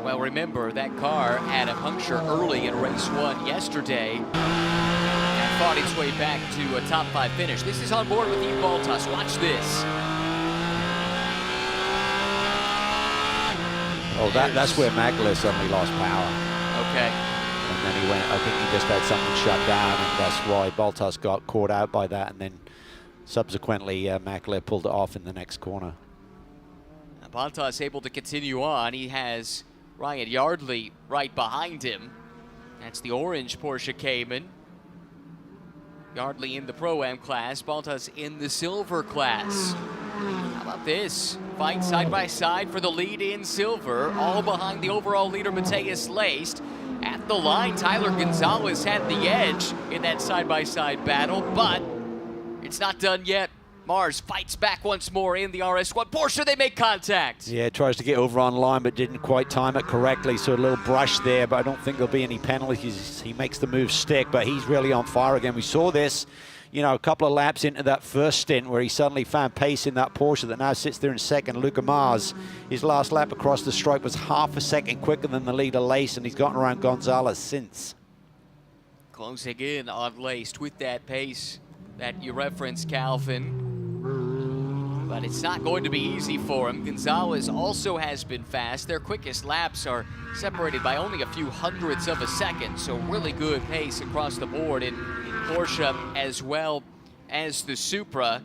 C: Well, remember, that car had a puncture early in race 1 yesterday and fought its way back to a top 5 finish. This is on board with Yves Baltas. Watch this.
D: Oh, that's where Magler suddenly lost power.
C: Okay.
D: And then he went, I think he just had something shut down, and that's why Baltas got caught out by that, and then subsequently Magler pulled it off in the next corner.
C: Baltas able to continue on. He has Ryan Yardley right behind him. That's the orange Porsche Cayman. Yardley in the Pro-Am class, Baltas in the silver class. How about this? Fight side by side for the lead in silver, all behind the overall leader Matheus Laced. At the line, Tyler Gonzalez had the edge in that side-by-side battle, but it's not done yet. Mars fights back once more in the RS1 Porsche. They make contact.
D: Yeah, tries to get over on line, but didn't quite time it correctly. So a little brush there, but I don't think there'll be any penalties. He makes the move stick, but he's really on fire again. We saw this you know, a couple of laps into that first stint where he suddenly found pace in that Porsche that now sits there in second. Luca Mars, his last lap across the stripe was half a second quicker than the leader Lace, and he's gotten around Gonzalez since.
C: Closing in on Laced with that pace that you referenced, Calvin. But it's not going to be easy for him. Gonzalez also has been fast. Their quickest laps are separated by only a few hundredths of a second, so really good pace across the board in Porsche as well as the Supra.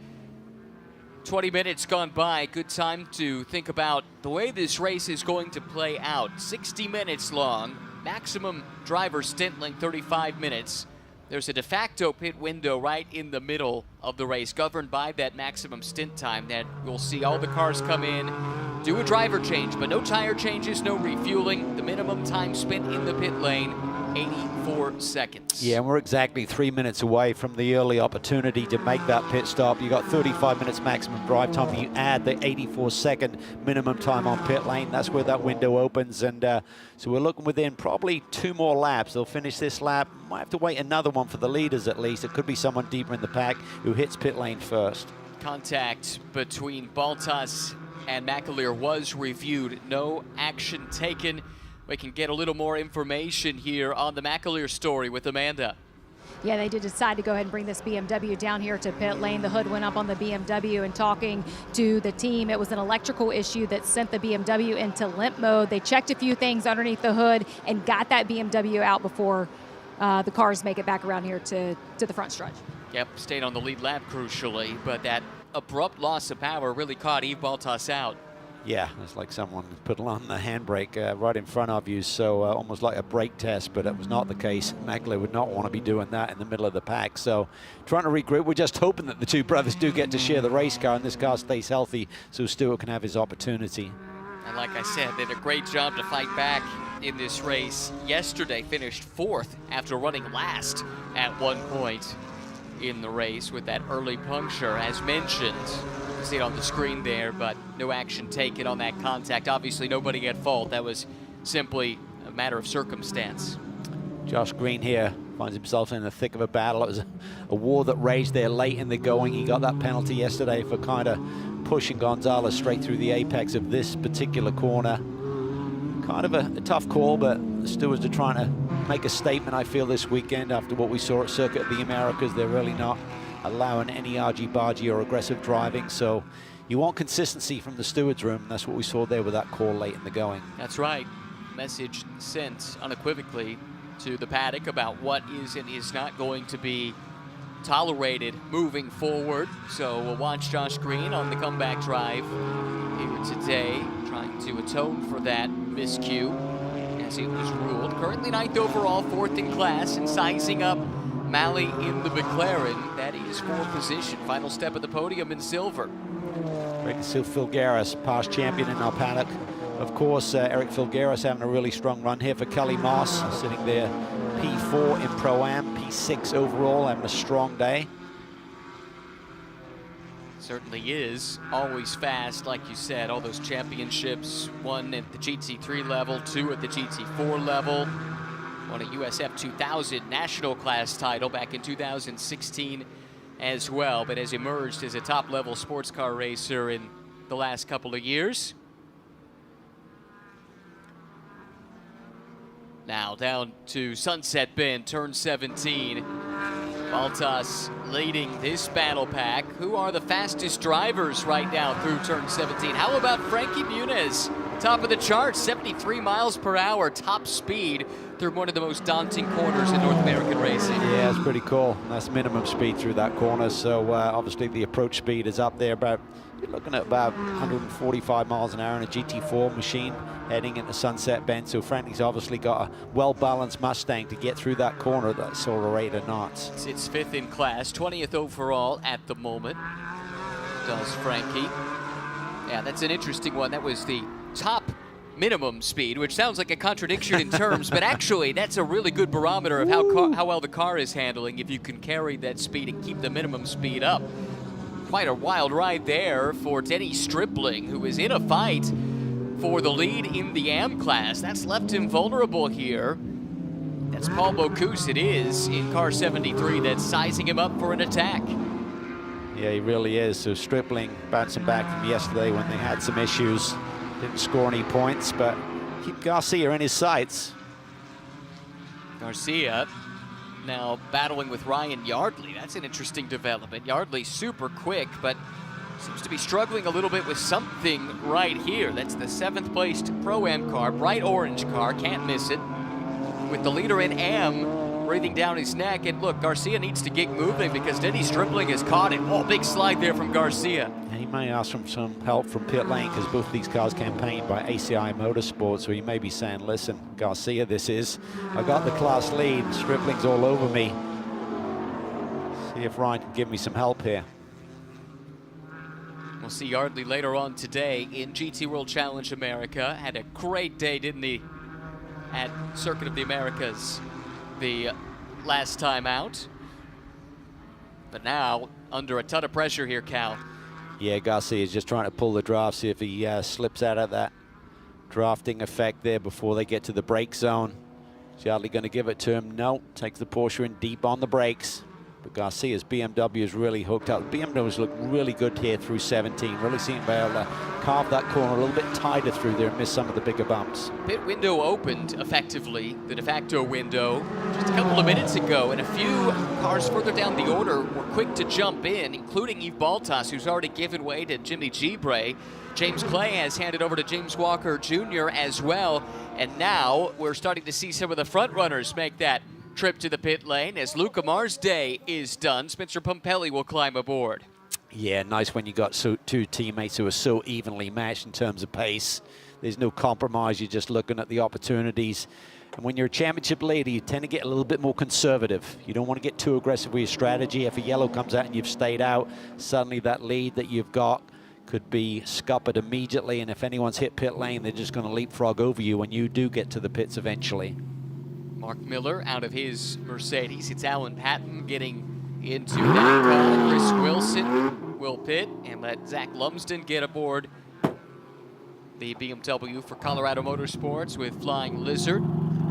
C: 20 minutes gone by, good time to think about the way this race is going to play out. 60 minutes long, maximum driver stint length 35 minutes. There's a de facto pit window right in the middle of the race, governed by that maximum stint time that we'll see all the cars come in, do a driver change, but no tire changes, no refueling. The minimum time spent in the pit lane, 84 seconds.
D: Yeah, and we're exactly 3 minutes away from the early opportunity to make that pit stop. You got 35 minutes maximum drive time. You add the 84-second minimum time on pit lane. That's where that window opens. And so we're looking within probably 2 more laps. They'll finish this lap. Might have to wait another one for the leaders at least. It could be someone deeper in the pack who hits pit lane first.
C: Contact between Baltas and McAleer was reviewed. No action taken. We can get a little more information here on the McAleer story with Amanda.
A: Yeah, they did decide to go ahead and bring this BMW down here to pit lane. The hood went up on the BMW, and talking to the team, it was an electrical issue that sent the BMW into limp mode. They checked a few things underneath the hood and got that BMW out before the cars make it back around here to the front stretch.
C: Yep, stayed on the lead lap crucially, but that abrupt loss of power really caught Yves Baltas out.
D: Yeah, it's like someone put on the handbrake right in front of you, so almost like a brake test, but it was not the case. McAleer would not want to be doing that in the middle of the pack, so trying to regroup. We're just hoping that the two brothers do get to share the race car and this car stays healthy so Stewart can have his opportunity.
C: And like I said, they did a great job to fight back in this race. Yesterday finished 4th after running last at one point in the race with that early puncture, as mentioned. You see it on the screen there, but no action taken on that contact. Obviously nobody at fault. That was simply a matter of circumstance.
D: Josh Green here finds himself in the thick of a battle. It was a war that raged there late in the going. He got that penalty yesterday for kind of pushing Gonzalez straight through the apex of this particular corner. Kind of a tough call, but the stewards are trying to make a statement, I feel, this weekend after what we saw at Circuit of the Americas. They're really not allowing any argy-bargy or aggressive driving, so you want consistency from the stewards room. That's what we saw there with that call late in the going.
C: That's right. Message sent unequivocally to the paddock about what is and is not going to be tolerated moving forward. So we'll watch Josh Green on the comeback drive here today, trying to atone for that miscue as it was ruled. Currently 9th overall, 4th in class, and sizing up Malley in the McLaren. That is for position. Final step of the podium in silver.
D: Great to see Filgueras, past champion in our paddock. Of course, Eric Filgueras having a really strong run here for Kelly Moss, sitting there P4 in Pro-Am, P6 overall, having a strong day.
C: Certainly is. Always fast, like you said. All those championships, 1 at the GT3 level, 2 at the GT4 level. Won a USF 2000 national class title back in 2016 as well, but has emerged as a top-level sports car racer in the last couple of years. Now down to Sunset Bend, turn 17. Baltas leading this battle pack. Who are the fastest drivers right now through turn 17? How about Frankie Muniz? Top of the chart, 73 miles per hour, top speed through one of the most daunting corners in North American racing.
D: Yeah, it's pretty cool. That's minimum speed through that corner, so obviously the approach speed is up there, but you're looking at about 145 miles an hour in a GT4 machine heading into Sunset Bend, so Frankie's obviously got a well-balanced Mustang to get through that corner at that sort of rate of knots.
C: It's 5th in class, 20th overall at the moment, does Frankie. Yeah, that's an interesting one. That was the top minimum speed, which sounds like a contradiction in terms, but actually that's a really good barometer of how well the car is handling if you can carry that speed and keep the minimum speed up. Quite a wild ride there for Denny Stripling, who is in a fight for the lead in the AM class. That's left him vulnerable here. That's Paul Bocuse, it is, in car 73, that's sizing him up for an attack.
D: Yeah, he really is. So Stripling bouncing back from yesterday when they had some issues. Didn't score any points, but keep Garcia in his sights.
C: Garcia now battling with Ryan Yardley. That's an interesting development. Yardley super quick, but seems to be struggling a little bit with something right here. That's the 7th placed Pro-Am car, bright orange car, can't miss it. With the leader in AM breathing down his neck. And look, Garcia needs to get moving because Denny Stripling has caught it. Oh, big slide there from Garcia.
D: He may ask for some help from pit lane because both of these cars campaigned by ACI Motorsports, so he may be saying, listen, Garcia, I got the class lead, Stripling's all over me. See if Ryan can give me some help here.
C: We'll see Yardley later on today in GT World Challenge America. Had a great day, didn't he, at Circuit of the Americas the last time out. But now, under a ton of pressure here, Cal.
D: Yeah, Garcia is just trying to pull the draft, see if he slips out of that drafting effect there before they get to the brake zone. Is Yardley going to give it to him? No, takes the Porsche in deep on the brakes. But Garcia's BMW is really hooked up. The BMWs look really good here through 17. Really seeing be able to carve that corner a little bit tighter through there and miss some of the bigger bumps.
C: Pit window opened effectively, the de facto window, just a couple of minutes ago, and a few cars further down the order were quick to jump in, including Yves Baltas, who's already given way to Jimmy Gibre. James Clay has handed over to James Walker Jr. as well, and now we're starting to see some of the front runners make that trip to the pit lane as Luca Mar's day is done. Spencer Pumpelly will climb aboard.
D: Yeah, nice when you got two teammates who are so evenly matched in terms of pace. There's no compromise. You're just looking at the opportunities. And when you're a championship leader, you tend to get a little bit more conservative. You don't want to get too aggressive with your strategy. If a yellow comes out and you've stayed out, suddenly that lead that you've got could be scuppered immediately. And if anyone's hit pit lane, they're just going to leapfrog over you when you do get to the pits eventually.
C: Mark Miller out of his Mercedes. It's Alan Patton getting into that car. Chris Wilson will pit and let Zach Lumsden get aboard the BMW for Colorado Motorsports with Flying Lizard.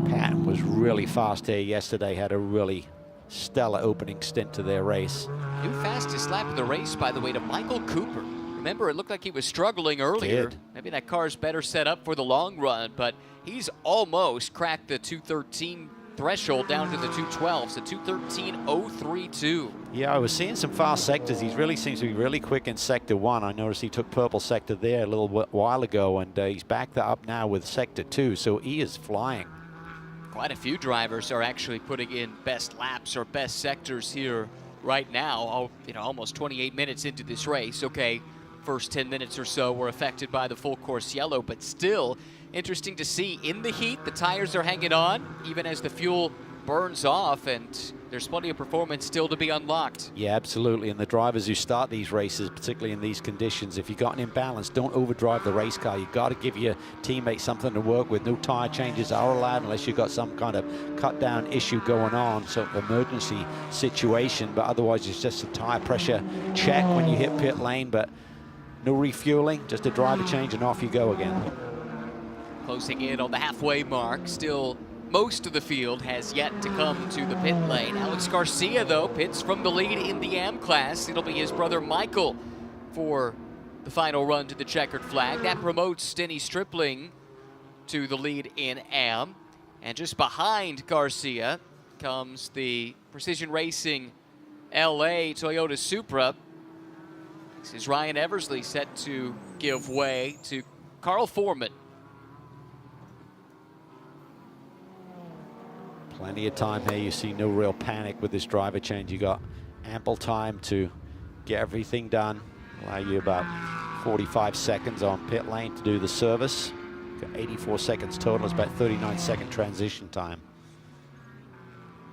D: Patton was really fast here yesterday, had a really stellar opening stint to their race.
C: New fastest lap of the race, by the way, to Michael Cooper. Remember, it looked like he was struggling earlier. Maybe that car's better set up for the long run, but he's almost cracked the 213 threshold down to the 212, so 213.032.
D: Yeah, I was seeing some fast sectors. He really seems to be really quick in Sector 1. I noticed he took purple sector there a little while ago, and he's backed that up now with Sector 2, so he is flying.
C: Quite a few drivers are actually putting in best laps or best sectors here right now, almost 28 minutes into this race. Okay, first 10 minutes or so were affected by the full course yellow, but still interesting to see in the heat. The tires are hanging on even as the fuel burns off, and there's plenty of performance still to be unlocked.
D: Yeah, absolutely. And the drivers who start these races, particularly in these conditions, if you've got an imbalance, don't overdrive the race car. You've got to give your teammates something to work with. No tire changes are allowed unless you've got some kind of cut down issue going on, sort of emergency situation, but otherwise it's just a tire pressure check when you hit pit lane, but no refueling, just a driver change and off you go again.
C: Closing in on the halfway mark. Still, most of the field has yet to come to the pit lane. Alex Garcia, though, pits from the lead in the AM class. It'll be his brother Michael for the final run to the checkered flag. That promotes Denny Stripling to the lead in AM. And just behind Garcia comes the Precision Racing LA Toyota Supra. This is Ryan Eversley set to give way to Carl Foreman.
D: Plenty of time here. You see no real panic with this driver change. You got ample time to get everything done. Allow you about 45 seconds on pit lane to do the service. Got 84 seconds total. It's about 39-second transition time.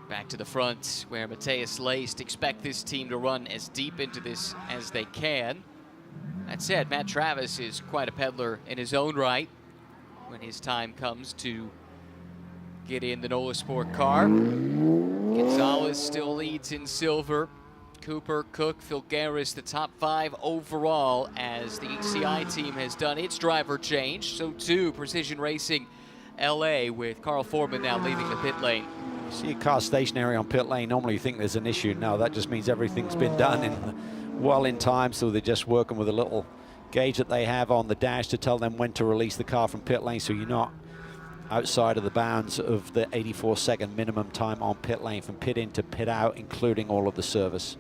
C: Back to the front where Matthias Leist expect this team to run as deep into this as they can. That said, Matt Travis is quite a peddler in his own right when his time comes to get in the NOLA Sport car. Gonzalez still leads in silver. Cooper, Cook, Filgaris, the top 5 overall as the HCI team has done its driver change. So too, Precision Racing LA with Carl Foreman now leaving the pit lane.
D: See a car stationary on pit lane, normally you think there's an issue. No, that just means everything's been done well in time, so they're just working with a little gauge that they have on the dash to tell them when to release the car from pit lane, so you're not outside of the bounds of the 84-second minimum time on pit lane from pit in to pit out, including all of the service.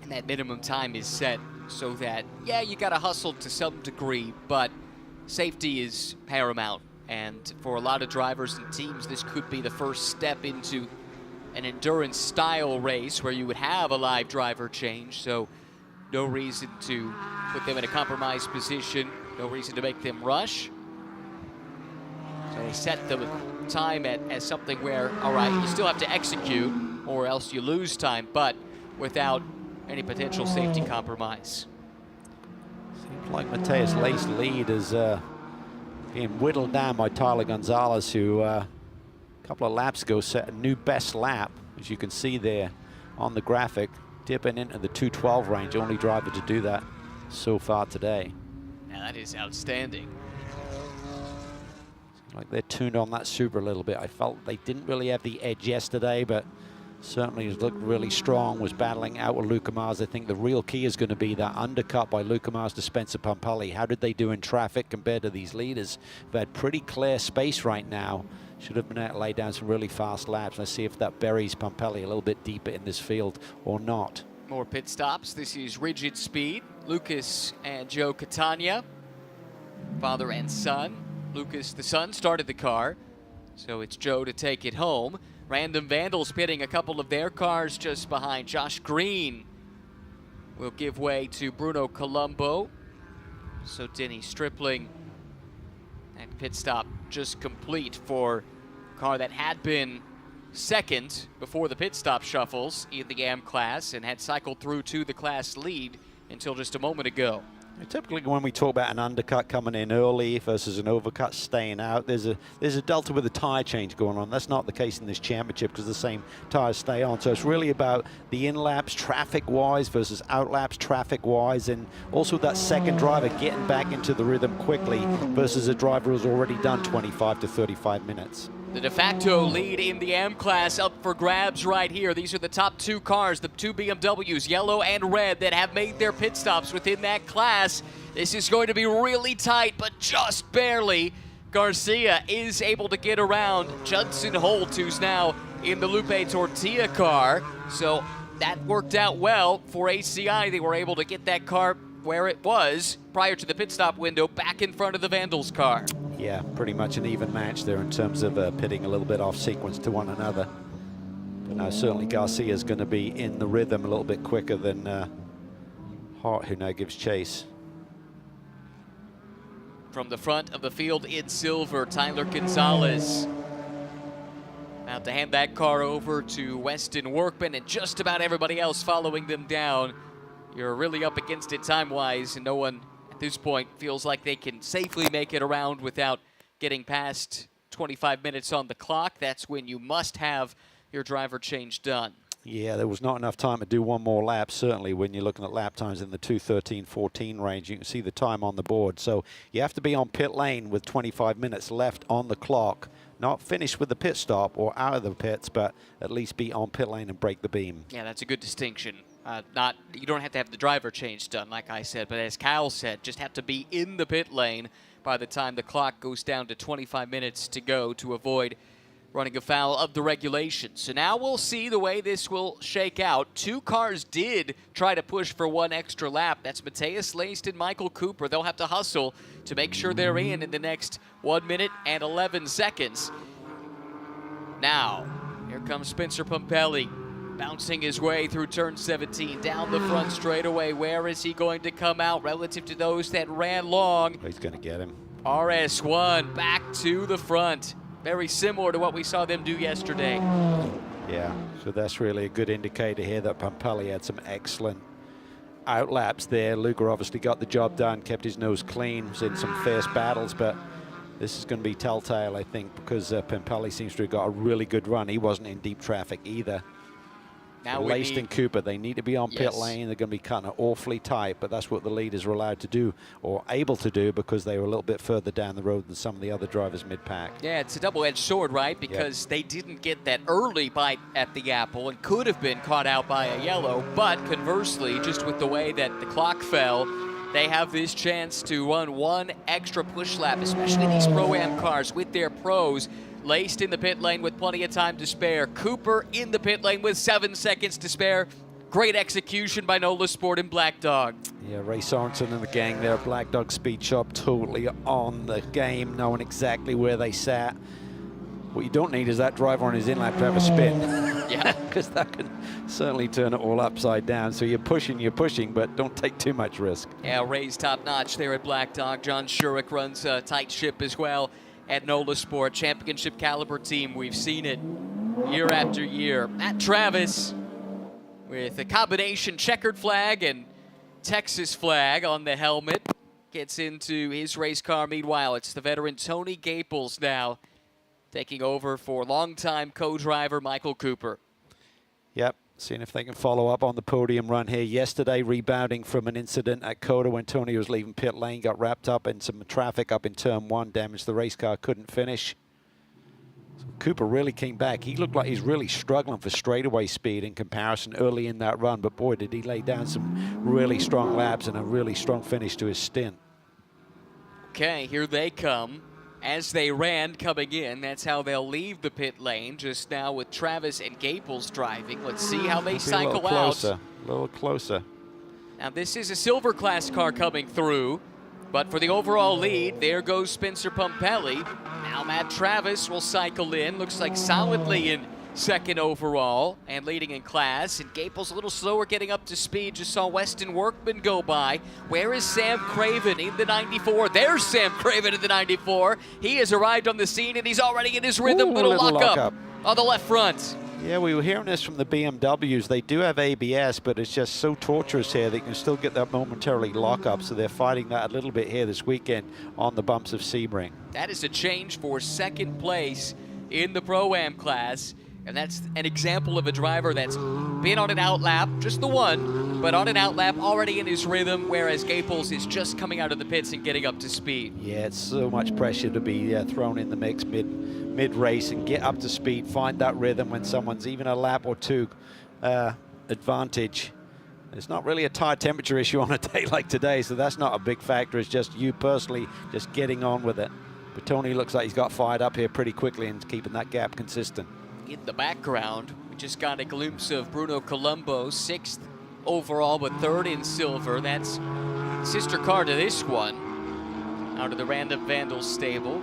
C: And that minimum time is set so that, yeah, you got to hustle to some degree, but safety is paramount. And for a lot of drivers and teams, this could be the first step into an endurance-style race where you would have a live driver change, so no reason to put them in a compromised position, no reason to make them rush. So they set the time as something where, all right, you still have to execute or else you lose time, but without any potential safety compromise.
D: Seems like Mateus' laced lead is being whittled down by Tyler Gonzalez, who a couple of laps ago set a new best lap, as you can see there on the graphic, dipping into the 2:12 range, only driver to do that so far today.
C: Now that is outstanding.
D: Seems like they're tuned on that super a little bit. I felt they didn't really have the edge yesterday, but certainly has looked really strong, was battling out with Luca Mars. I think the real key is going to be that undercut by Luca Mars to Spencer Pumpelly. How did they do in traffic compared to these leaders? They've had pretty clear space right now. Should have been able to lay down some really fast laps. Let's see if that buries Pumpelly a little bit deeper in this field or not.
C: More pit stops. This is Rigid Speed. Lucas and Joe Catania, father and son. Lucas, the son, started the car, so it's Joe to take it home. Random Vandals pitting a couple of their cars just behind. Josh Green will give way to Bruno Colombo. So Denny Stripling, and pit stop just complete for a car that had been second before the pit stop shuffles in the AM class and had cycled through to the class lead until just a moment ago.
D: Typically when we talk about an undercut coming in early versus an overcut staying out, there's a delta with a tire change going on. That's not the case in this championship because the same tires stay on. So it's really about the in-laps traffic-wise versus out-laps traffic-wise, and also that second driver getting back into the rhythm quickly versus a driver who's already done 25 to 35 minutes.
C: The de facto lead in the AM class up for grabs right here. These are the top two cars, the two BMWs, yellow and red, that have made their pit stops within that class. This is going to be really tight, but just barely. Garcia is able to get around Judson Holt, who's now in the Lupe Tortilla car. So that worked out well for ACI. They were able to get that car where it was prior to the pit stop window, back in front of the Vandals car.
D: Yeah, pretty much an even match there in terms of pitting a little bit off sequence to one another. But now certainly Garcia's going to be in the rhythm a little bit quicker than Hart, who now gives chase.
C: From the front of the field in silver, Tyler Gonzalez. About to hand that car over to Weston Workman and just about everybody else following them down. You're really up against it time-wise, and no one at this point feels like they can safely make it around without getting past 25 minutes on the clock. That's when you must have your driver change done.
D: Yeah, there was not enough time to do one more lap, certainly when you're looking at lap times in the 2:13:14 range. You can see the time on the board. So you have to be on pit lane with 25 minutes left on the clock. Not finish with the pit stop or out of the pits, but at least be on pit lane and break the beam.
C: Yeah, that's a good distinction. You don't have to have the driver change done, like I said, but as Kyle said, just have to be in the pit lane by the time the clock goes down to 25 minutes to go to avoid running afoul of the regulations. So now we'll see the way this will shake out. Two cars did try to push for one extra lap. That's Mateus Laced and Michael Cooper. They'll have to hustle to make sure they're in the next 1 minute and 11 seconds. Now, here comes Spencer Pumpelly, bouncing his way through turn 17, down the front straightaway. Where is he going to come out relative to those that ran long?
D: He's going to get him.
C: RS1 back to the front. Very similar to what we saw them do yesterday.
D: Yeah, so that's really a good indicator here that Pumpelly had some excellent outlaps there. Luca obviously got the job done, kept his nose clean, was in some fierce battles, but this is going to be telltale, I think, because Pumpelly seems to have got a really good run. He wasn't in deep traffic either.
C: Now
D: Laced and Cooper, they need to be on pit
C: Yes.
D: lane. They're going to be kind of awfully tight, but that's what the leaders are allowed to do or able to do because they were a little bit further down the road than some of the other drivers mid-pack.
C: Yeah, it's a double-edged sword, right? Because they didn't get that early bite at the apple and could have been caught out by a yellow. But conversely, just with the way that the clock fell, they have this chance to run one extra push lap, especially these Pro-Am cars with their pros laced in the pit lane with plenty of time to spare. Cooper in the pit lane with 7 seconds to spare. Great execution by Nola Sport and Black Dog.
D: Yeah, Ray Sorensen and the gang there, Black Dog Speed Shop, totally on the game, knowing exactly where they sat. What you don't need is that driver on his in-lap to have a spin.
C: Yeah.
D: Because that can certainly turn it all upside down. So you're pushing, but don't take too much risk.
C: Yeah, Ray's top-notch there at Black Dog. John Shurik runs a tight ship as well at Nola Sport. Championship caliber team. We've seen it year after year. Matt Travis with a combination checkered flag and Texas flag on the helmet. Gets into his race car. Meanwhile, it's the veteran Tony Gaples now taking over for longtime co-driver Michael Cooper.
D: Yep, seeing if they can follow up on the podium run here. Yesterday, rebounding from an incident at Coda when Tony was leaving pit lane, got wrapped up in some traffic up in turn 1, damaged the race car, couldn't finish. So Cooper really came back. He looked like he's really struggling for straightaway speed in comparison early in that run, but boy, did he lay down some really strong laps and a really strong finish to his stint.
C: Okay, here they come. As they ran coming in, that's how they'll leave the pit lane just now with Travis and Gaples driving. Let's see how they cycle out.
D: A little closer.
C: Now this is a silver class car coming through, but for the overall lead, there goes Spencer Pumpelly. Now Matt Travis will cycle in, looks like solidly in second overall and leading in class. And Gaples a little slower getting up to speed. Just saw Weston Workman go by. Where is Sam Craven in the 94? There's Sam Craven in the 94. He has arrived on the scene and he's already in his rhythm. Little lock up on the left front.
D: Yeah, we were hearing this from the BMWs. They do have ABS, but it's just so torturous here. They can still get that momentarily lock up, so they're fighting that a little bit here this weekend on the bumps of Sebring.
C: That is a change for second place in the Pro-Am class. And that's an example of a driver that's been on an outlap, just the one, but on an outlap already in his rhythm, whereas Gaples is just coming out of the pits and getting up to speed.
D: Yeah, it's so much pressure to be thrown in the mix mid-race and get up to speed, find that rhythm when someone's even a lap or two advantage. It's not really a tire temperature issue on a day like today, so that's not a big factor. It's just you personally just getting on with it. But Tony looks like he's got fired up here pretty quickly and keeping that gap consistent.
C: In the background, we just got a glimpse of Bruno Colombo, 6th overall, but 3rd in silver. That's sister car to this one, out of the Random Vandals stable.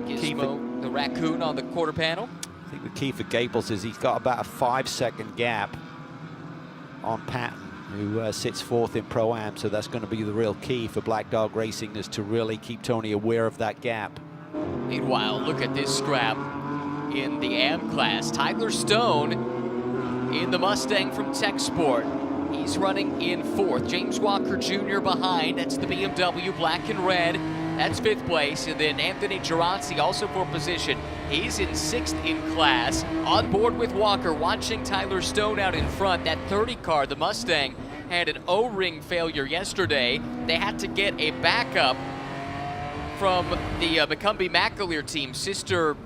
C: Gizmo, the raccoon on the quarter panel.
D: I think the key for Gaples is he's got about a 5-second gap on Patton, who sits 4th in Pro-Am, so that's going to be the real key for Black Dog Racing, is to really keep Tony aware of that gap.
C: Meanwhile, look at this scrap in the AM class. Tyler Stone in the Mustang from Tech Sport. He's running in 4th. James Walker Jr. behind. That's the BMW black and red. That's 5th place. And then Anthony Geronzi also for position. He's in 6th in class. On board with Walker, watching Tyler Stone out in front. That 30 car, the Mustang, had an O-ring failure yesterday. They had to get a backup from the McCumbee McAleer team, sister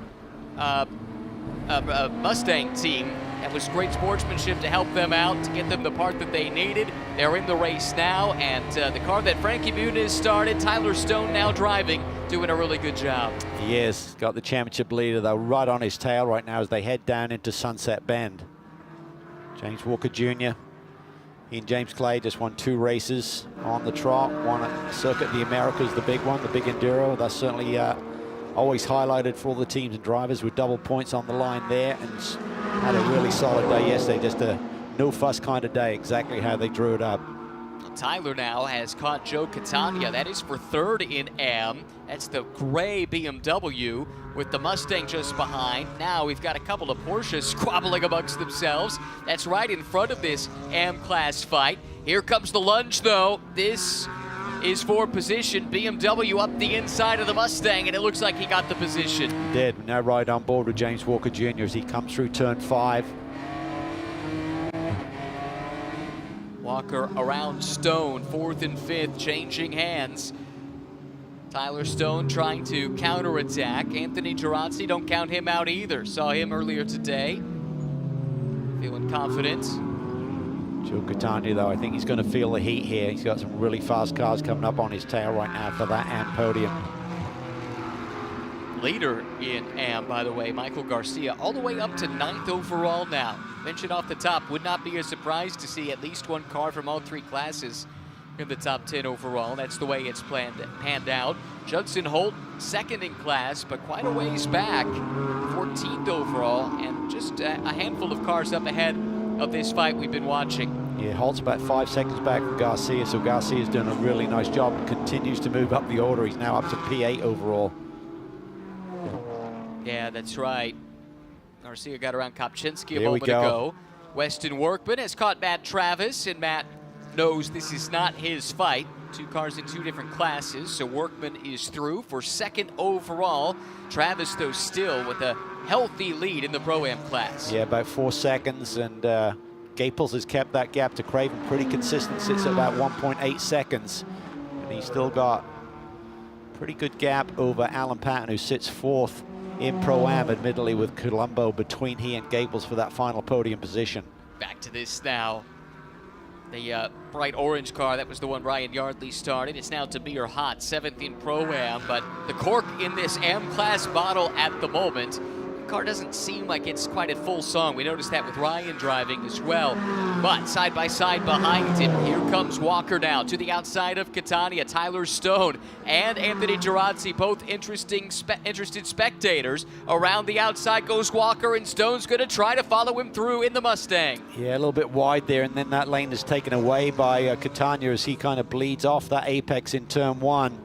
C: Mustang team. That was great sportsmanship to help them out, to get them the part that they needed. They're in the race now, and the car that Frankie Muniz started, Tyler Stone now driving, doing a really good job.
D: He is. Got the championship leader, though, right on his tail right now as they head down into Sunset Bend. James Walker Jr. He and James Clay just won 2 races on the trot. One at Circuit of the Americas, the big one, the big Enduro. That's certainly always highlighted for all the teams and drivers with double points on the line there, and had a really solid day yesterday. Just a no-fuss kind of day, exactly how they drew it up.
C: Tyler now has caught Joe Catania. That is for 3rd in AM. That's the gray BMW with the Mustang just behind. Now we've got a couple of Porsches squabbling amongst themselves. That's right in front of this AM class fight. Here comes the lunge, though. This is for position. BMW up the inside of the Mustang, and it looks like he got the position.
D: Did. Now right on board with James Walker Jr. as he comes through turn 5.
C: Walker around Stone, 4th and 5th, changing hands. Tyler Stone trying to counterattack. Anthony Girazzi, don't count him out either. Saw him earlier today. Feeling confident.
D: Joe Catania, though, I think he's going to feel the heat here. He's got some really fast cars coming up on his tail right now for that AM podium.
C: Leader in AM, by the way, Michael Garcia, all the way up to 9th overall now. Mentioned off the top, would not be a surprise to see at least one car from all 3 classes in the top 10 overall. That's the way it's panned out. Judson Holt, 2nd in class, but quite a ways back, 14th overall, and just a handful of cars up ahead of this fight we've been watching.
D: Yeah, Holt's about 5 seconds back from Garcia, so Garcia's doing a really nice job and continues to move up the order. He's now up to P8 overall.
C: Yeah, that's right. Garcia got around Kopczynski a
D: Here we
C: moment ago. Weston Workman has caught Matt Travis, and Matt knows this is not his fight. 2 cars in 2 different classes, so Workman is through for 2nd overall. Travis, though, still with a healthy lead in the Pro-Am class.
D: Yeah, about 4 seconds, and Gaples has kept that gap to Craven pretty consistent. Sits at about 1.8 seconds, and he's still got pretty good gap over Alan Patton, who sits 4th in Pro-Am, admittedly with Colombo between he and Gaples for that final podium position.
C: Back to this now. The bright orange car, that was the one Ryan Yardley started. It's now Tamir Hott, 7th in Pro-Am, but the cork in this AM class bottle at the moment. The car doesn't seem like it's quite at full song. We noticed that with Ryan driving as well. But side by side behind him, here comes Walker now to the outside of Catania. Tyler Stone and Anthony Girazzi, both interested spectators. Around the outside goes Walker, and Stone's going to try to follow him through in the Mustang.
D: Yeah, a little bit wide there, and then that lane is taken away by Catania as he kind of bleeds off that apex in turn 1.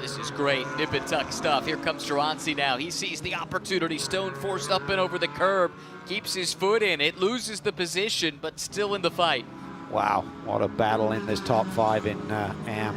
C: This is great, nip and tuck stuff. Here comes Girazzi now. He sees the opportunity. Stone forced up and over the curb. Keeps his foot in it, loses the position, but still in the fight.
D: Wow, what a battle in this top 5 in AM.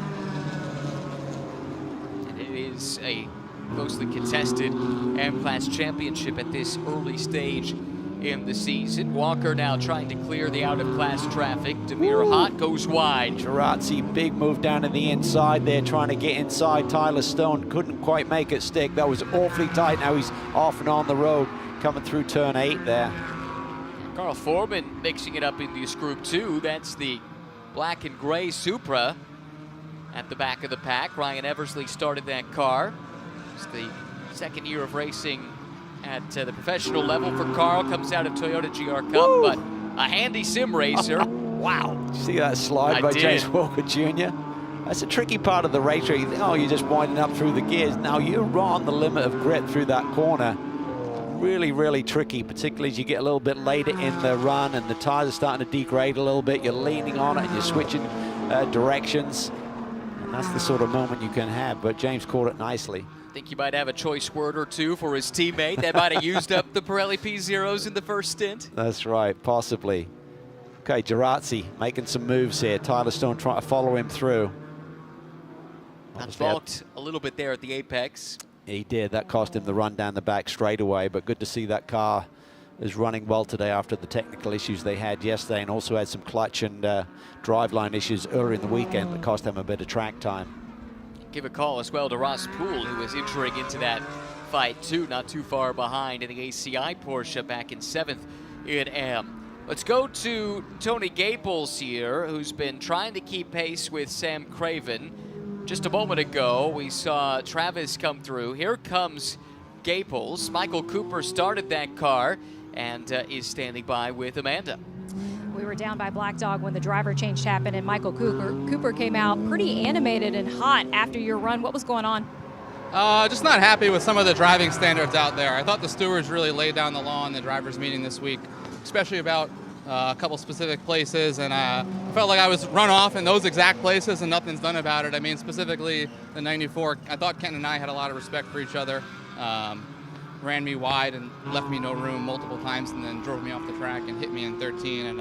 C: And it is a closely contested AM Class Championship at this early stage in the season. Walker now trying to clear the out-of-class traffic. Tamir Hott goes wide.
D: Girazzi, big move down to the inside there, trying to get inside. Tyler Stone couldn't quite make it stick. That was awfully tight. Now he's off and on the road, coming through turn 8 there.
C: Carl Foreman mixing it up in this group 2. That's the black and gray Supra at the back of the pack. Ryan Eversley started that car. It's the 2nd year of racing at the professional level for Carl. Comes out of Toyota GR Cup,
D: Woo!
C: but a handy sim racer. Wow.
D: Did you see that slide by James Walker Jr.? That's a tricky part of the race where you think, oh, you're just winding up through the gears. Now you're right on the limit of grip through that corner. Really, really tricky, particularly as you get a little bit later in the run and the tires are starting to degrade a little bit. You're leaning on it and you're switching directions. And that's the sort of moment you can have, but James caught it nicely.
C: I think you might have a choice word or two for his teammate that might have used up the Pirelli P0s in the first stint.
D: That's right, possibly. Okay, Girazzi making some moves here. Tyler Stone trying to follow him through.
C: Got balked a little bit there at the apex.
D: He did. That cost him the run down the back straightaway, but good to see that car is running well today after the technical issues they had yesterday, and also had some clutch and driveline issues earlier in the weekend that cost them a bit of track time.
C: Give a call as well to Ross Poole, who was entering into that fight too, not too far behind in the ACI Porsche back in 7th in AM. Let's go to Tony Gaples here, who's been trying to keep pace with Sam Craven. Just a moment ago, we saw Travis come through. Here comes Gaples. Michael Cooper started that car and is standing by with Amanda.
A: We were down by Black Dog when the driver change happened, and Michael Cooper came out pretty animated and hot after your run. What was going on?
H: Just not happy with some of the driving standards out there. I thought the stewards really laid down the law in the drivers' meeting this week, especially about a couple specific places, and I felt like I was run off in those exact places and nothing's done about it. I mean, specifically the 94, I thought Kent and I had a lot of respect for each other. Ran me wide and left me no room multiple times, and then drove me off the track and hit me in 13, and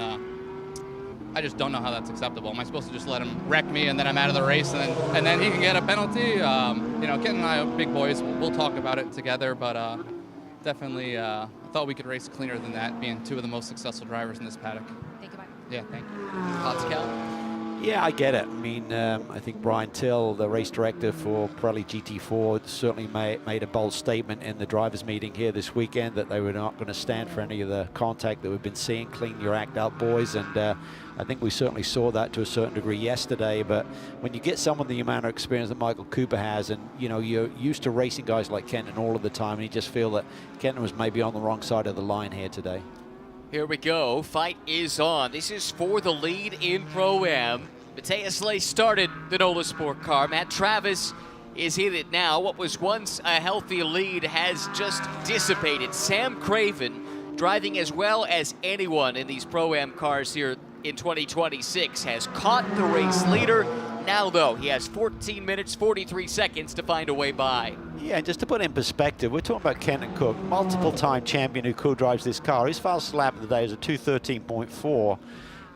H: I just don't know how that's acceptable. Am I supposed to just let him wreck me and then I'm out of the race and then he can get a penalty? You know, Kent and I are big boys. We'll talk about it together, but definitely I thought we could race cleaner than that, being two of the most successful drivers in this paddock.
A: Thank you, Mike.
H: Yeah, thank you.
C: Thoughts, Cal?
D: Yeah, I get it. I mean, I think Brian Till, the race director for Pirelli GT4, certainly made a bold statement in the drivers' meeting here this weekend that they were not going to stand for any of the contact that we've been seeing. Clean your act up, boys. And I think we certainly saw that to a certain degree yesterday. But when you get someone the amount of experience that Michael Cooper has, and you know, you're used to racing guys like Kenton all of the time, and you just feel that Kenton was maybe on the wrong side of the line here today.
C: Here we go. Fight is on. This is for the lead in Pro-Am. Mateus Lay started the NOLA Sport car. Matt Travis is in it now. What was once a healthy lead has just dissipated. Sam Craven driving as well as anyone in these Pro-Am cars here in 2026 has caught the race leader. Now, though, he has 14 minutes, 43 seconds to find a way by.
D: Yeah, and just to put it in perspective, we're talking about Kenton Cook, multiple-time champion who co-drives this car. His fastest lap of the day is a 2:13.4,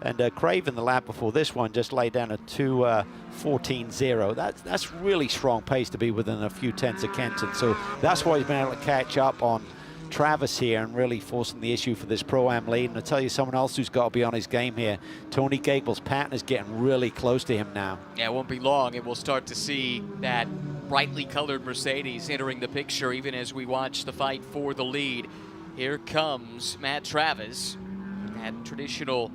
D: and Craven, the lap before this one, just laid down a 2:14.0. That's really strong pace to be within a few tenths of Kenton. So that's why he's been able to catch up on Travis here and really forcing the issue for this Pro-Am lead. And I'll tell you someone else who's got to be on his game here. Tony Gaples' pattern is getting really close to him now.
C: Yeah, it won't be long and we'll start to see that brightly colored Mercedes entering the picture even as we watch the fight for the lead. Here comes Matt Travis. That traditional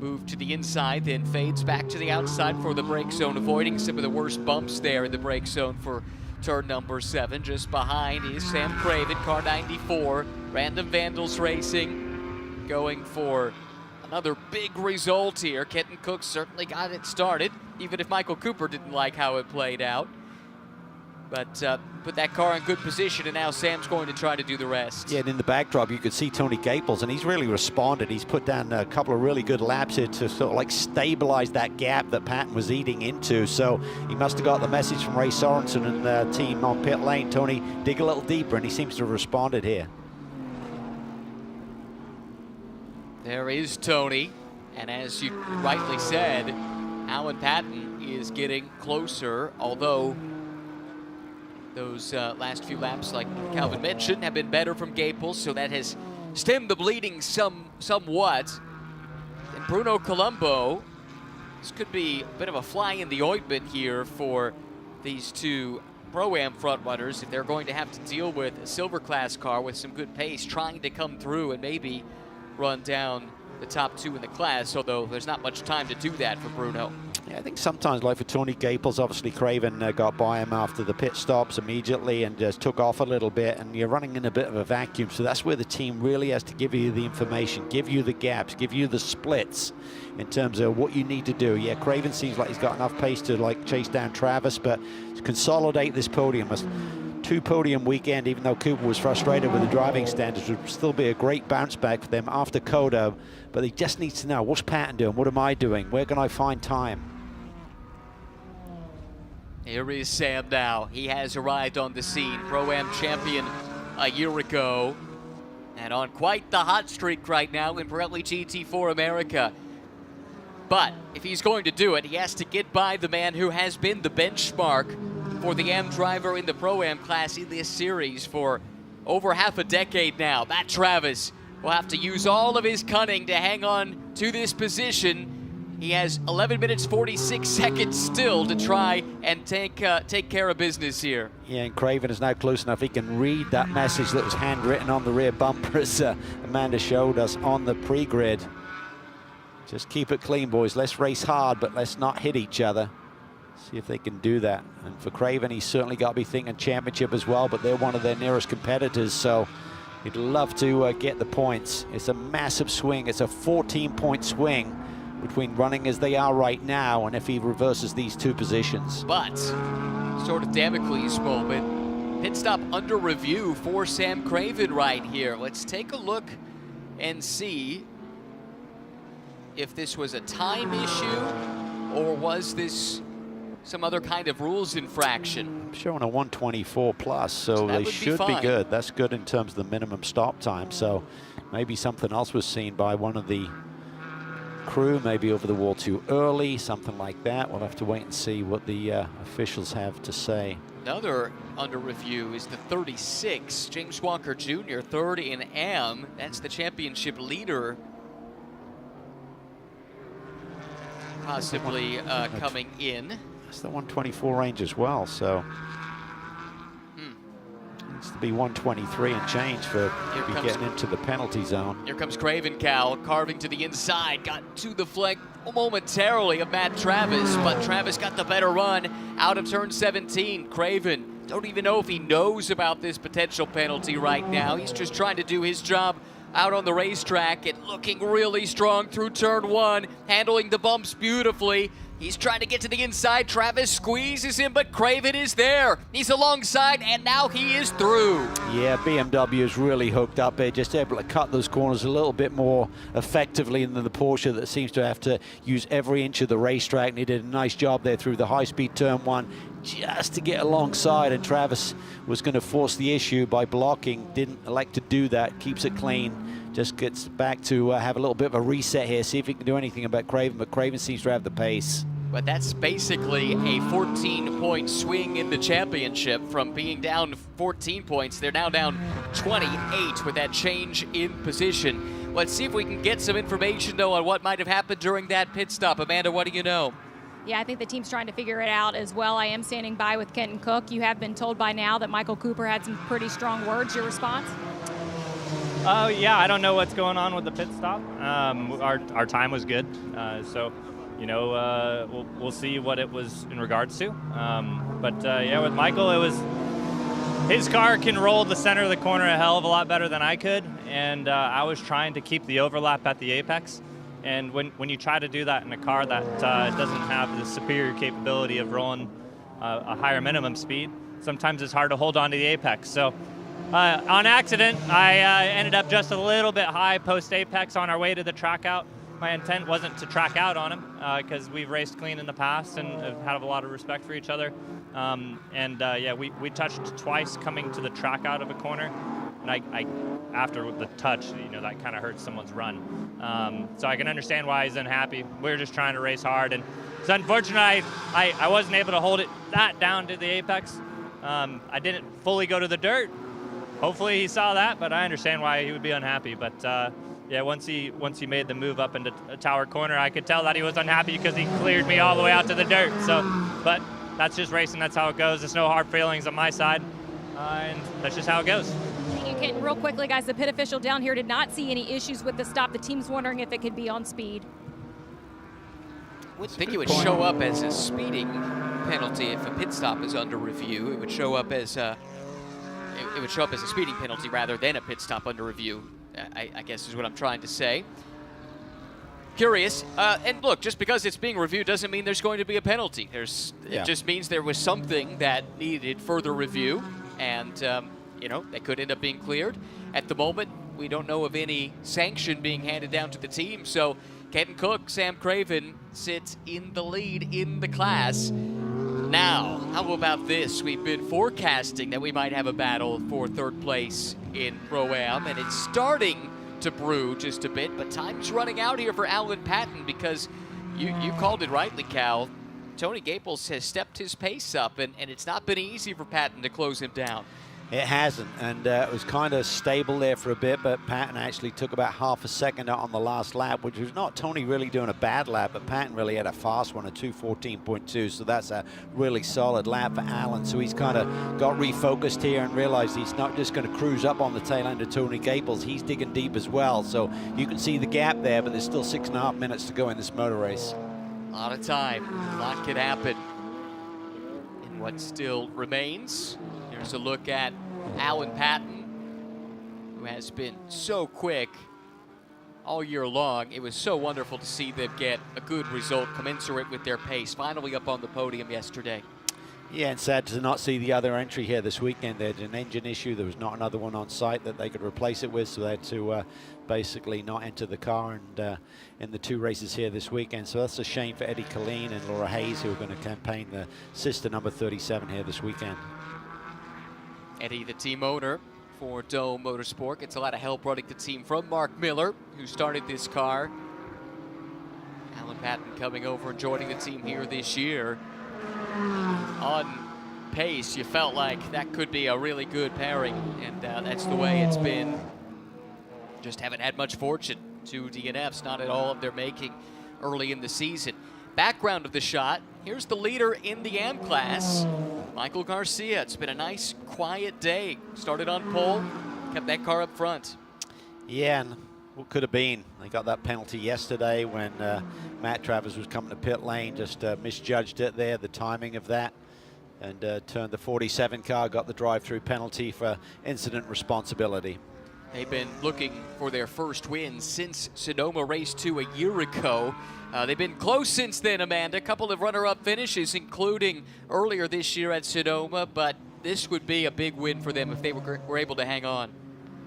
C: move to the inside, then fades back to the outside for the brake zone, avoiding some of the worst bumps there in the brake zone for turn number 7. Just behind is Sam Craven, car 94, Random Vandals Racing, going for another big result here. Kenton Cook certainly got it started, even if Michael Cooper didn't like how it played out. But put that car in good position, and now Sam's going to try to do the rest.
D: Yeah, and in the backdrop, you could see Tony Gaples, and he's really responded. He's put down a couple of really good laps here to sort of like stabilize that gap that Patton was eating into. So he must have got the message from Ray Sorensen and the team on pit lane. Tony, dig a little deeper, and he seems to have responded here.
C: There is Tony, and as you rightly said, Alan Patton is getting closer, although those last few laps, like Calvin mentioned, have been better from Gaples, so that has stemmed the bleeding somewhat. And Bruno Colombo, this could be a bit of a fly in the ointment here for these two Pro-Am frontrunners if they're going to have to deal with a silver class car with some good pace, trying to come through and maybe run down the top 2 in the class, although there's not much time to do that for Bruno.
D: Yeah, I think sometimes, like for Tony Gaples, obviously Craven got by him after the pit stops immediately and just took off a little bit, and you're running in a bit of a vacuum. So that's where the team really has to give you the information, give you the gaps, give you the splits in terms of what you need to do. Yeah, Craven seems like he's got enough pace to like chase down Travis, but to consolidate this podium, a 2-podium weekend, even though Cooper was frustrated with the driving standards, would still be a great bounce back for them after Coda. But he just needs to know, what's Patton doing? What am I doing? Where can I find time?
C: Here is Sam now. He has arrived on the scene. Pro-Am champion a year ago. And on quite the hot streak right now in Pirelli GT4 America. But if he's going to do it, he has to get by the man who has been the benchmark for the AM driver in the Pro-Am class in this series for over half a decade now. Matt Travis will have to use all of his cunning to hang on to this position. He has 11 minutes, 46 seconds still to try and take care of business here.
D: Yeah, and Craven is now close enough. He can read that message that was handwritten on the rear bumper, as Amanda showed us on the pre-grid. Just keep it clean, boys. Let's race hard, but let's not hit each other. See if they can do that. And for Craven, he's certainly got to be thinking championship as well, but they're one of their nearest competitors, so he'd love to get the points. It's a massive swing. It's a 14-point swing between running as they are right now and if he reverses these 2 positions.
C: But sort of Damocles moment. Pit stop under review for Sam Craven right here. Let's take a look and see if this was a time issue or was this some other kind of rules infraction.
D: Showing a 124 plus, so they should be good. That's good in terms of the minimum stop time. So maybe something else was seen by one of the crew, maybe over the wall too early, something like that. We'll have to wait and see what the officials have to say.
C: Another under review is the 36, James Walker Jr., 3rd in AM. That's the championship leader possibly coming in.
D: That's the 124 range as well, so needs to be 123 and change for getting into the penalty zone.
C: Here comes Craven, Cal, carving to the inside, got to the flank momentarily of Matt Travis, but Travis got the better run out of turn 17. Craven, don't even know if he knows about this potential penalty right now. He's just trying to do his job out on the racetrack and looking really strong through turn 1, handling the bumps beautifully. He's trying to get to the inside. Travis squeezes him, but Craven is there. He's alongside, and now he is through.
D: Yeah, BMW is really hooked up here, just able to cut those corners a little bit more effectively than the Porsche that seems to have to use every inch of the racetrack. And he did a nice job there through the high-speed turn 1 just to get alongside, and Travis was going to force the issue by blocking. Didn't elect to do that, keeps it clean. Just gets back to have a little bit of a reset here, see if he can do anything about Craven, but Craven seems to have the pace.
C: But that's basically a 14-point swing in the championship. From being down 14 points, they're now down 28 with that change in position. Let's see if we can get some information, though, on what might have happened during that pit stop. Amanda, what do you know?
A: Yeah, I think the team's trying to figure it out as well. I am standing by with Kenton Cook. You have been told by now that Michael Cooper had some pretty strong words. Your response?
I: Yeah, I don't know what's going on with the pit stop. Our time was good, so you know we'll see what it was in regards to. But yeah, with Michael, it was his car can roll the center of the corner a hell of a lot better than I could, and I was trying to keep the overlap at the apex. And when you try to do that in a car that doesn't have the superior capability of rolling a higher minimum speed, sometimes it's hard to hold on to the apex. So on accident, I ended up just a little bit high post-apex on our way to the track out. My intent wasn't to track out on him because we've raced clean in the past and have had a lot of respect for each other. Yeah, we touched twice coming to the track out of a corner. And I after the touch, you know, that kind of hurts someone's run. So I can understand why he's unhappy. We're just trying to race hard. And it's unfortunate I wasn't able to hold it that down to the apex. I didn't fully go to the dirt. Hopefully he saw that, but I understand why he would be unhappy. But yeah, once he made the move up into a tower corner, I could tell that he was unhappy because he cleared me all the way out to the dirt. So, but that's just racing. That's how it goes. There's no hard feelings on my side, and that's just how it goes.
A: You can, real quickly, guys, the pit official down here did not see any issues with the stop. The team's wondering if it could be on speed.
C: I would think it would show up as a speeding penalty if a pit stop is under review. It would show up as a speeding penalty rather than a pit stop under review, I guess is what I'm trying to say. Curious, and look, just because it's being reviewed doesn't mean there's going to be a penalty. It just means there was something that needed further review, and you know, that could end up being cleared. At the moment, we don't know of any sanction being handed down to the team, so Kenton Cook, Sam Craven sit in the lead in the class. Now, how about this? We've been forecasting that we might have a battle for third place in Pro-Am, and it's starting to brew just a bit, but time's running out here for Alan Patton because you called it rightly, Cal. Tony Gaples has stepped his pace up, and it's not been easy for Patton to close him down.
D: It hasn't, and it was kind of stable there for a bit, but Patton actually took about half a second out on the last lap, which was not Tony really doing a bad lap, but Patton really had a fast one, a 2:14.2, so that's a really solid lap for Alan. So he's kind of got refocused here and realized he's not just going to cruise up on the tail end of Tony Gaples, he's digging deep as well. So you can see the gap there, but there's still 6.5 minutes to go in this motor race.
C: A lot of time, a lot can happen in what still remains. Here's a look at Alan Patton, who has been so quick all year long. It was so wonderful to see them get a good result commensurate with their pace. Finally up on the podium yesterday.
D: Yeah, and sad to not see the other entry here this weekend. They had an engine issue. There was not another one on site that they could replace it with, so they had to basically not enter the car and in the two races here this weekend. So that's a shame for Eddie Colleen and Laura Hayes, who are going to campaign the sister number 37 here this weekend.
C: Eddie, the team owner for Dome Motorsport, gets a lot of help running the team from Mark Miller, who started this car. Alan Patton coming over and joining the team here this year. On pace, you felt like that could be a really good pairing, and that's the way it's been. Just haven't had much fortune. Two DNFs, not at all of their making early in the season. background of the shot, here's the leader in the AM class, Michael Garcia. It's been a nice, quiet day. Started on pole, kept that car up front.
D: Yeah, and what could have been? They got that penalty yesterday when Matt Travers was coming to pit lane, just misjudged it there, the timing of that, and turned the 47 car, got the drive-through penalty for incident responsibility.
C: They've been looking for their first win since Sonoma Race 2 a year ago. They've been close since then, Amanda. A couple of runner-up finishes, including earlier this year at Sonoma, but this would be a big win for them if they were able to hang on.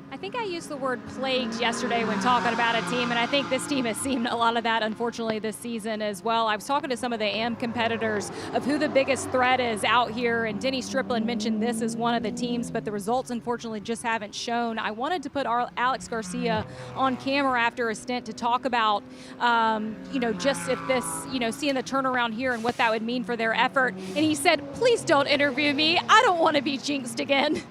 A: I think I used the word plagued yesterday when talking about a team, and I think this team has seen a lot of that, unfortunately, this season as well. I was talking to some of the AM competitors of who the biggest threat is out here, and Denny Strickland mentioned this as one of the teams, but the results, unfortunately, just haven't shown. I wanted to put Alex Garcia on camera after a stint to talk about, just if this, seeing the turnaround here and what that would mean for their effort. And he said, please don't interview me. I don't want to be jinxed again.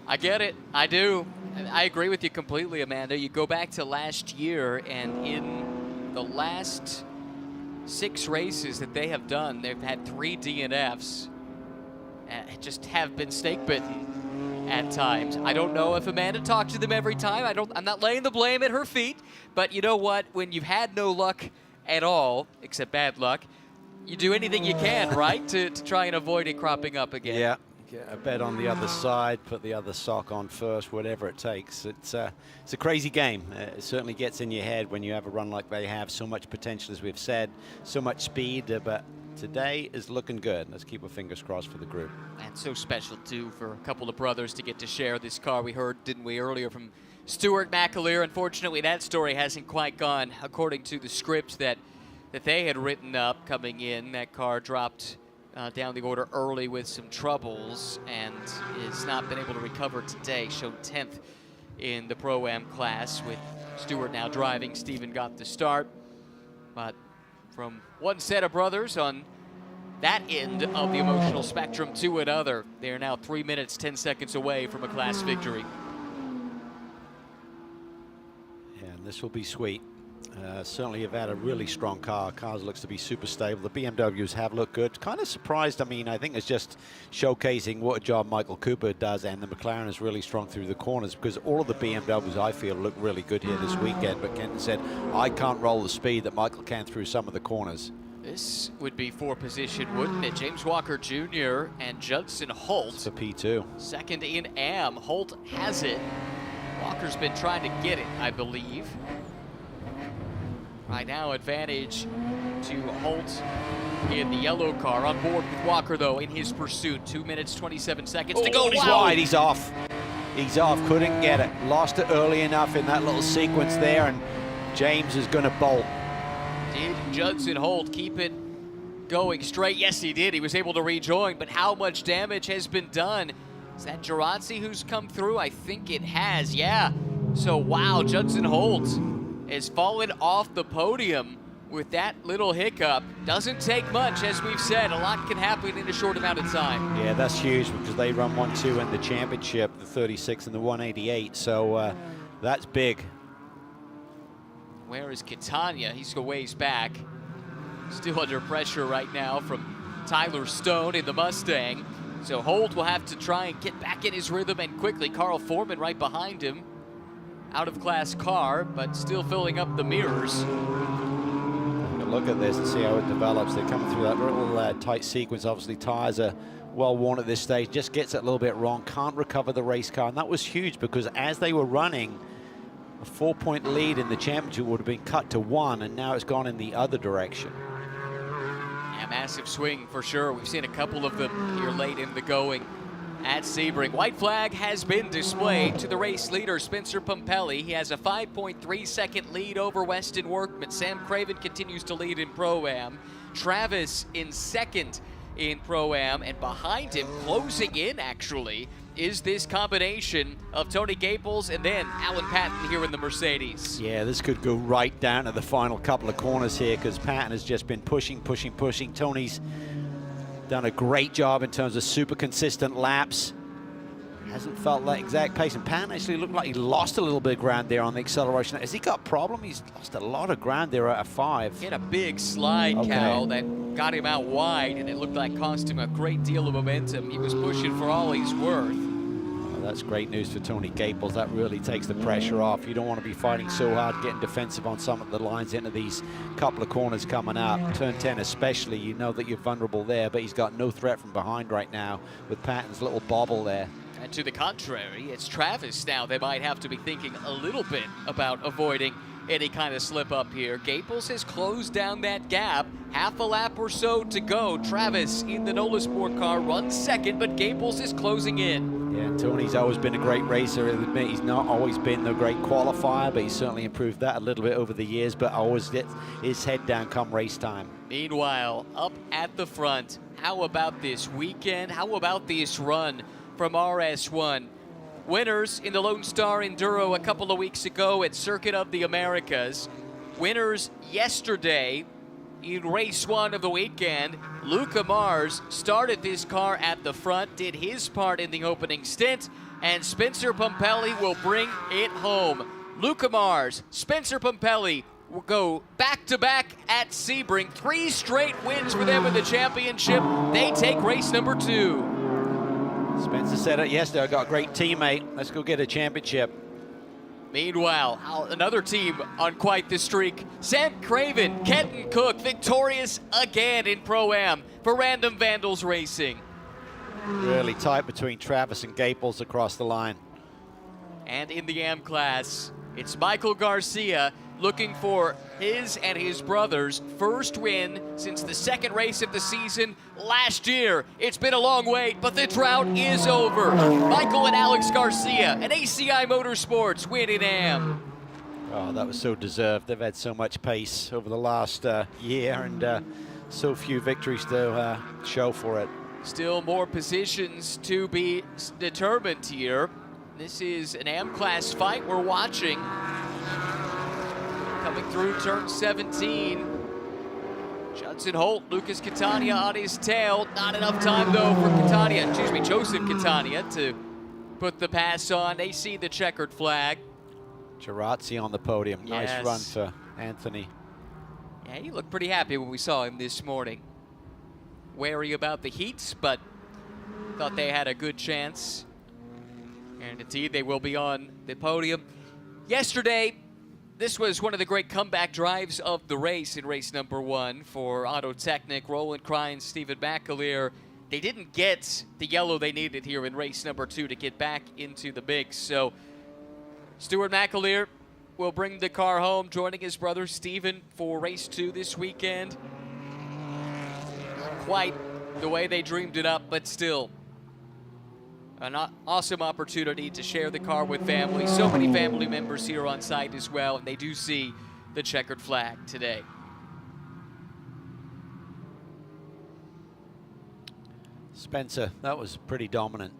C: I get it. I do. I agree with you completely, Amanda. You go back to last year, and in the last 6 races that they have done, they've had 3 DNFs and just have been snake-bitten at times. I don't know if Amanda talked to them every time. I'm not laying the blame at her feet, but you know what? When you've had no luck at all, except bad luck, you do anything you can, right, to try and avoid it cropping up again.
D: Yeah. A bet on the other side, put the other sock on first, whatever it takes. It's a crazy game. It certainly gets in your head when you have a run like they have. So much potential, as we've said, so much speed, but today is looking good. Let's keep our fingers crossed for the group.
C: And so special, too, for a couple of brothers to get to share this car. We heard, didn't we, earlier from Stuart McAleer. Unfortunately, that story hasn't quite gone according to the script that they had written up coming in. That car dropped down the order early with some troubles and has not been able to recover today. Showed 10th in the Pro-Am class with Stewart now driving. Steven got the start, but from one set of brothers on that end of the emotional spectrum to another, they are now 3 minutes, 10 seconds away from a class victory.
D: Yeah, and this will be sweet. Certainly have had a really strong car. Cars looks to be super stable. The BMWs have looked good. Kind of surprised. I mean, I think it's just showcasing what a job Michael Cooper does, and the McLaren is really strong through the corners, because all of the BMWs, I feel, look really good here this weekend. But Kenton said, I can't roll the speed that Michael can through some of the corners.
C: This would be for position, wouldn't it? James Walker Jr. and Judson Holt.
D: For P2.
C: Second in AM. Holt has it. Walker's been trying to get it, I believe. Right now, advantage to Holt in the yellow car. On board with Walker, though, in his pursuit. 2 minutes, 27 seconds to go.
D: He's wide, he's off. He's off, couldn't get it. Lost it early enough in that little sequence there, and James is going to bolt.
C: Did Judson Holt keep it going straight? Yes, he did. He was able to rejoin, but how much damage has been done? Is that Geronzi who's come through? I think it has, yeah. So, wow, Judson Holt has fallen off the podium with that little hiccup. Doesn't take much, as we've said. A lot can happen in a short amount of time.
D: Yeah, that's huge, because they run 1-2 in the championship, the 36 and the 188, so that's big.
C: Where is Catania? He's a ways back. Still under pressure right now from Tyler Stone in the Mustang. So Holt will have to try and get back in his rhythm and quickly. Carl Foreman right behind him. Out of class car, but still filling up the mirrors.
D: Look at this and see how it develops. They're coming through that little tight sequence. Obviously, tires are well worn at this stage. Just gets it a little bit wrong. Can't recover the race car. And that was huge, because as they were running, a 4-point lead in the championship would have been cut to 1, and now it's gone in the other direction.
C: Yeah, massive swing for sure. We've seen a couple of them here late in the going at Sebring. White flag has been displayed to the race leader, Spencer Pumpelly. He has a 5.3-second lead over Weston Workman. Sam Craven continues to lead in Pro-Am. Travis in second in Pro-Am, and behind him, closing in actually, is this combination of Tony Gaples and then Alan Patton here in the Mercedes.
D: Yeah, this could go right down to the final couple of corners here, because Patton has just been pushing. Tony's done a great job in terms of super consistent laps. hasn't felt that exact pace. And Pan actually looked like he lost a little bit of ground there on the acceleration. Has he got a problem? He's lost a lot of ground there out of 5.
C: He had a big slide, Cal, that got him out wide, and it looked like cost him a great deal of momentum. He was pushing for all he's worth.
D: Well, that's great news for Tony Gaples. That really takes the pressure off. You don't want to be fighting so hard, getting defensive on some of the lines into these couple of corners coming up. Turn 10 especially, you know that you're vulnerable there, but he's got no threat from behind right now with Patton's little bobble there.
C: And to the contrary, it's Travis now. They might have to be thinking a little bit about avoiding any kind of slip up here. Gaples has closed down that gap. Half a lap or so to go. Travis in the NOLA Sport car runs second, but Gaples is closing in.
D: Yeah, Tony's always been a great racer. I'll admit he's not always been the great qualifier, but he's certainly improved that a little bit over the years, but always gets his head down come race time.
C: Meanwhile, up at the front, how about this weekend? How about this run from RS1? Winners in the Lone Star Enduro a couple of weeks ago at Circuit of the Americas. Winners yesterday in race 1 of the weekend. Luca Mars started this car at the front, did his part in the opening stint, and Spencer Pumpelly will bring it home. Luca Mars, Spencer Pumpelly will go back-to-back at Sebring. 3 straight wins for them in the championship. They take race number 2.
D: Spencer said it yesterday, I got a great teammate. Let's go get a championship.
C: Meanwhile, another team on quite the streak. Sam Craven, Kenton Cook, victorious again in Pro-Am for Random Vandals Racing.
D: Really tight between Travis and Gaples across the line.
C: And in the AM class, it's Michael Garcia looking for his and his brother's first win since the second race of the season last year. It's been a long wait, but the drought is over. Michael and Alex Garcia and ACI Motorsports win in AM.
D: Oh, that was so deserved. They've had so much pace over the last year and so few victories to show for it.
C: Still more positions to be determined here. This is an AM class fight we're watching. Coming through turn 17. Judson Holt, Lucas Catania on his tail. Not enough time though for Joseph Catania to put the pass on. They see the checkered flag.
D: Girazzi on the podium.
C: Yes.
D: Nice run for Anthony.
C: Yeah, he looked pretty happy when we saw him this morning. Wary about the heats, but thought they had a good chance. And indeed, they will be on the podium. Yesterday, this was one of the great comeback drives of the race in race number 1 for Auto Technic, Roland Krein, Stephen McAleer. They didn't get the yellow they needed here in race number 2 to get back into the mix. So Stuart McAleer will bring the car home, joining his brother Stephen for race 2 this weekend. Not quite the way they dreamed it up, but still an awesome opportunity to share the car with family. So many family members here on site as well, and they do see the checkered flag today.
D: Spencer, that was pretty dominant.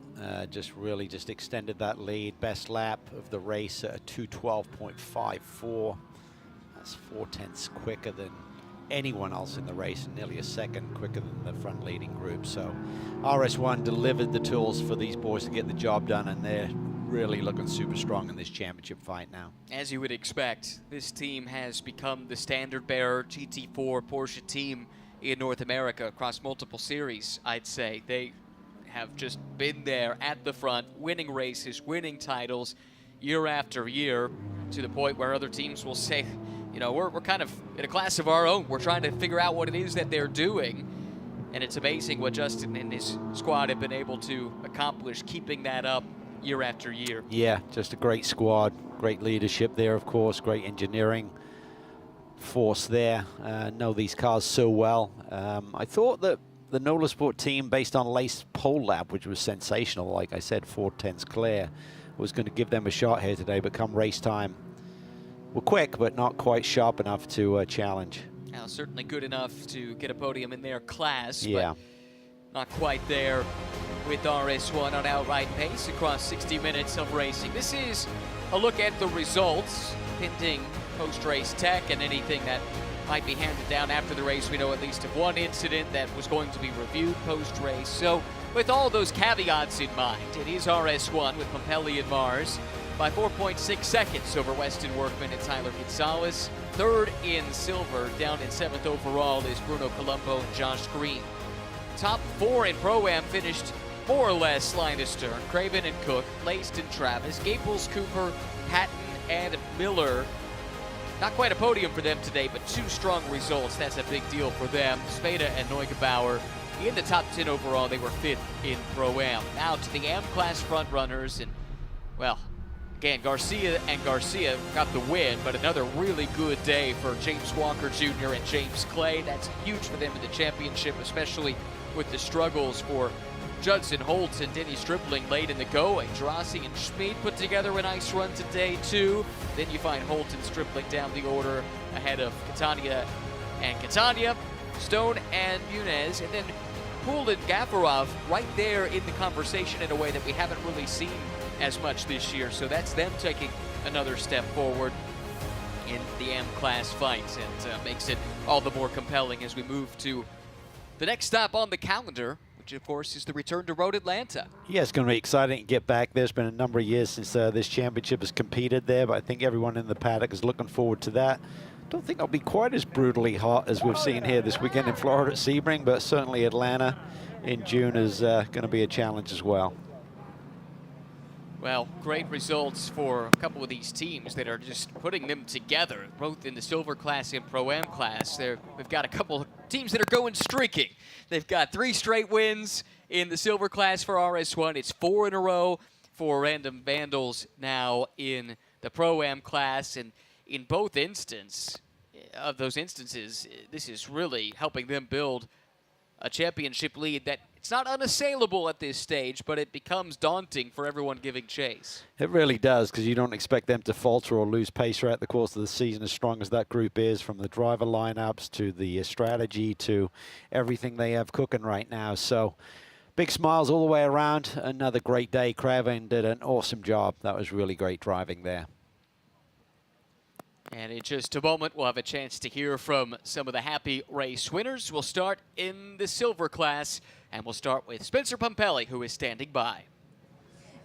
D: Really extended that lead. Best lap of the race at a 2:12.54. That's 4/10 quicker than anyone else in the race, and nearly a second quicker than the front leading group. So RS1 delivered the tools for these boys to get the job done, and they're really looking super strong in this championship fight now.
C: As you would expect, this team has become the standard bearer GT4 Porsche team in North America across multiple series, I'd say. They have just been there at the front, winning races, winning titles year after year, to the point where other teams will say, you know, we're kind of in a class of our own. We're trying to figure out what it is that they're doing. And it's amazing what Justin and his squad have been able to accomplish, keeping that up year after year.
D: Yeah, just a great squad, great leadership there, of course, great engineering force there. Know these cars so well. I thought that the NOLA Sport team, based on Lace pole lap, which was sensational, like I said, 4/10 clear, was going to give them a shot here today, but come race time, were quick, but not quite sharp enough to challenge.
C: Now, certainly good enough to get a podium in their class,
D: yeah,
C: but not quite there with RS1 on outright pace across 60 minutes of racing. This is a look at the results, pending post-race tech and anything that might be handed down after the race. We know at least of one incident that was going to be reviewed post-race. So with all those caveats in mind, it is RS1 with Pompelli and Mars by 4.6 seconds over Weston Workman and Tyler Gonzalez. Third in silver, down in 7th overall is Bruno Colombo and Josh Green. Top 4 in Pro-Am finished more or less line to stern. Craven and Cook, Laced and Travis, Gaples, Cooper, Patton, and Miller. Not quite a podium for them today, but 2 strong results. That's a big deal for them. Spada and Neugebauer in the top 10 overall. They were 5th in Pro-Am. Now to the AM class front runners, and well, again, Garcia got the win, but another really good day for James Walker Jr. and James Clay. That's huge for them in the championship, especially with the struggles for Judson Holtz and Denny Stripling late in the going. Gerasi and Schmid put together a nice run today, too. Then you find Holtz and Stripling down the order ahead of Catania, Stone and Muniz, and then Poole and Gafarov right there in the conversation in a way that we haven't really seen as much this year. So that's them taking another step forward in the AM class fights, and makes it all the more compelling as we move to the next stop on the calendar, which of course is the return to Road Atlanta.
D: Yeah, it's going to be exciting to get back there. It's been a number of years since this championship has competed there, but I think everyone in the paddock is looking forward to that. Don't think it'll be quite as brutally hot as we've seen here this weekend in Florida at Sebring, but certainly Atlanta in June is going to be a challenge as well.
C: Well, great results for a couple of these teams that are just putting them together, both in the silver class and Pro-Am class. We've got a couple of teams that are going streaking. They've got 3 straight wins in the silver class for RS1. It's 4 in a row for Random Vandals now in the Pro-Am class. And in both instances, this is really helping them build a championship lead that it's not unassailable at this stage, but it becomes daunting for everyone giving chase.
D: It really does, because you don't expect them to falter or lose pace throughout the course of the season, as strong as that group is, from the driver lineups to the strategy to everything they have cooking right now. So big smiles all the way around. Another great day. Craven did an awesome job. That was really great driving there.
C: And in just a moment, we'll have a chance to hear from some of the happy race winners. We'll start in the silver class, and we'll start with Spencer Pompelli, who is standing by.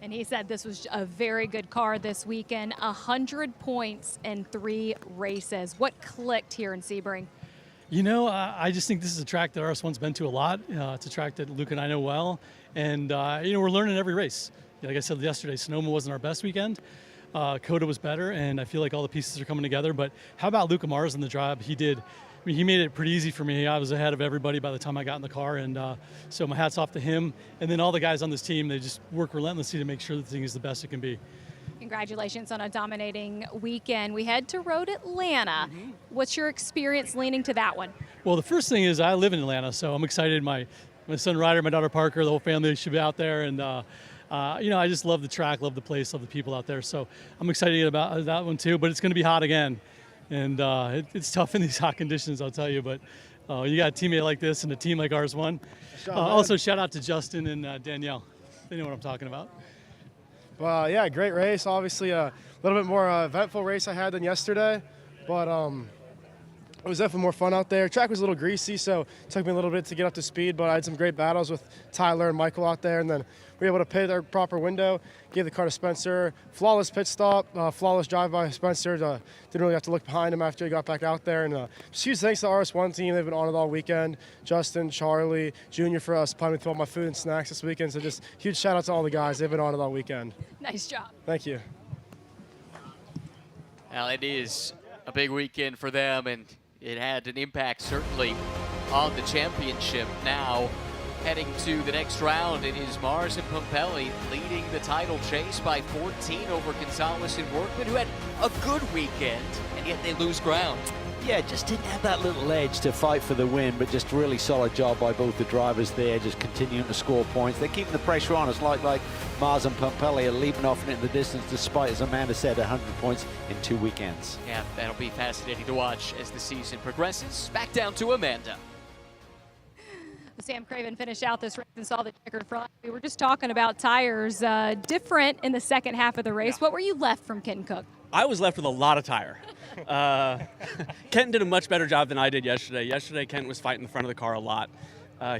A: And he said this was a very good car this weekend, 100 points in 3 races. What clicked here in Sebring?
J: You know, I just think this is a track that RS1's been to a lot. It's a track that Luke and I know well. And, you know, we're learning every race. Like I said yesterday, Sonoma wasn't our best weekend. Coda was better, and I feel like all the pieces are coming together. But how about Luca Mars in the job he did? I mean, he made it pretty easy for me. I was ahead of everybody by the time I got in the car, and so my hat's off to him. And then all the guys on this team, they just work relentlessly to make sure the thing is the best it can be.
A: Congratulations on a dominating weekend. We head to Road Atlanta. What's your experience leaning to that one?
J: Well, the first thing is I live in Atlanta, so I'm excited. My son Ryder, my daughter Parker, the whole family should be out there, and you know, I just love the track, love the place, love the people out there. So I'm excited about that one too, but it's going to be hot again. And it's tough in these hot conditions, I'll tell you, but you got a teammate like this and a team like RS1. Also, shout out to Justin and Danielle. They know what I'm talking about.
K: Well, yeah, great race. Obviously, a little bit more eventful race I had than yesterday, but it was definitely more fun out there. Track was a little greasy, so it took me a little bit to get up to speed, but I had some great battles with Tyler and Michael out there, and then we were able to pit our proper window, gave the car to Spencer. Flawless pit stop, flawless drive by Spencer. Didn't really have to look behind him after he got back out there. And just huge thanks to the RS1 team. They've been on it all weekend. Justin, Charlie, Junior for supplying me with all my food and snacks this weekend. So just huge shout out to all the guys. They've been on it all weekend.
A: Nice job.
K: Thank you.
C: Well, it is a big weekend for them, and it had an impact certainly on the championship. Now heading to the next round, it is Mars and Pompelli leading the title chase by 14 over Gonzalez and Workman, who had a good weekend, and yet they lose ground.
D: Yeah, just didn't have that little edge to fight for the win, but just really solid job by both the drivers there, just continuing to score points. They're keeping the pressure on. It's like Mars and Pompelli are leaping off in the distance, despite, as Amanda said, 100 points in 2 weekends.
C: Yeah, that'll be fascinating to watch as the season progresses. Back down to Amanda.
A: Sam Craven finished out this race and saw the checkered front. We were just talking about tires different in the second half of the race. What were you left from Kenton Cook?
L: I was left with a lot of tire. Kenton did a much better job than I did yesterday. Yesterday, Kenton was fighting the front of the car a lot.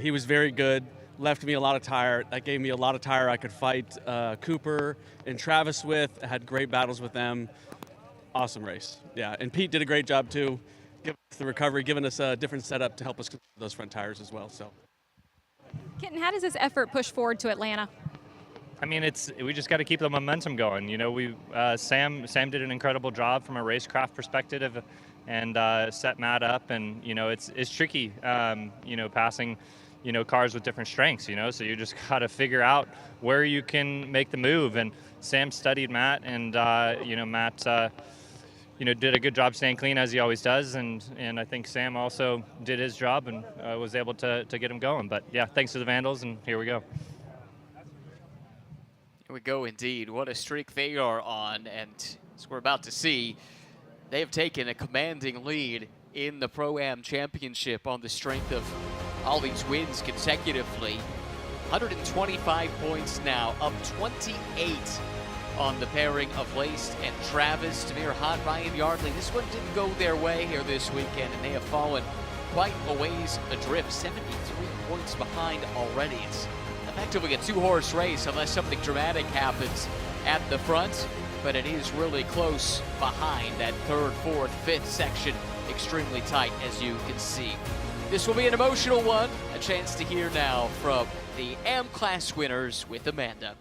L: He was very good. left me a lot of tire. That gave me a lot of tire I could fight Cooper and Travis with. I had great battles with them. Awesome race. Yeah, and Pete did a great job too, giving us the recovery, giving us a different setup to help us control those front tires as well. So,
A: Kenton, how does this effort push forward to Atlanta?
I: I mean, we just got to keep the momentum going. You know, Sam did an incredible job from a racecraft perspective, and set Matt up. And you know, it's tricky. You know, passing, you know, cars with different strengths. You know, so you just got to figure out where you can make the move. And Sam studied Matt, and you know, Matt, you know, did a good job staying clean as he always does. And I think Sam also did his job and was able to get him going. But yeah, thanks to the Vandals, and here we go.
C: Here we go indeed. What a streak they are on, and as we're about to see, they have taken a commanding lead in the Pro-Am Championship on the strength of all these wins consecutively. 125 points now, up 28 on the pairing of Laced and Travis. Tamir Hunt, Ryan Yardley. This one didn't go their way here this weekend, and they have fallen quite a ways adrift, 73 points behind already. It's effectively a two-horse race unless something dramatic happens at the front, but it is really close behind that third, fourth, fifth section, extremely tight as you can see. This will be an emotional one, a chance to hear now from the AM class winners with Amanda.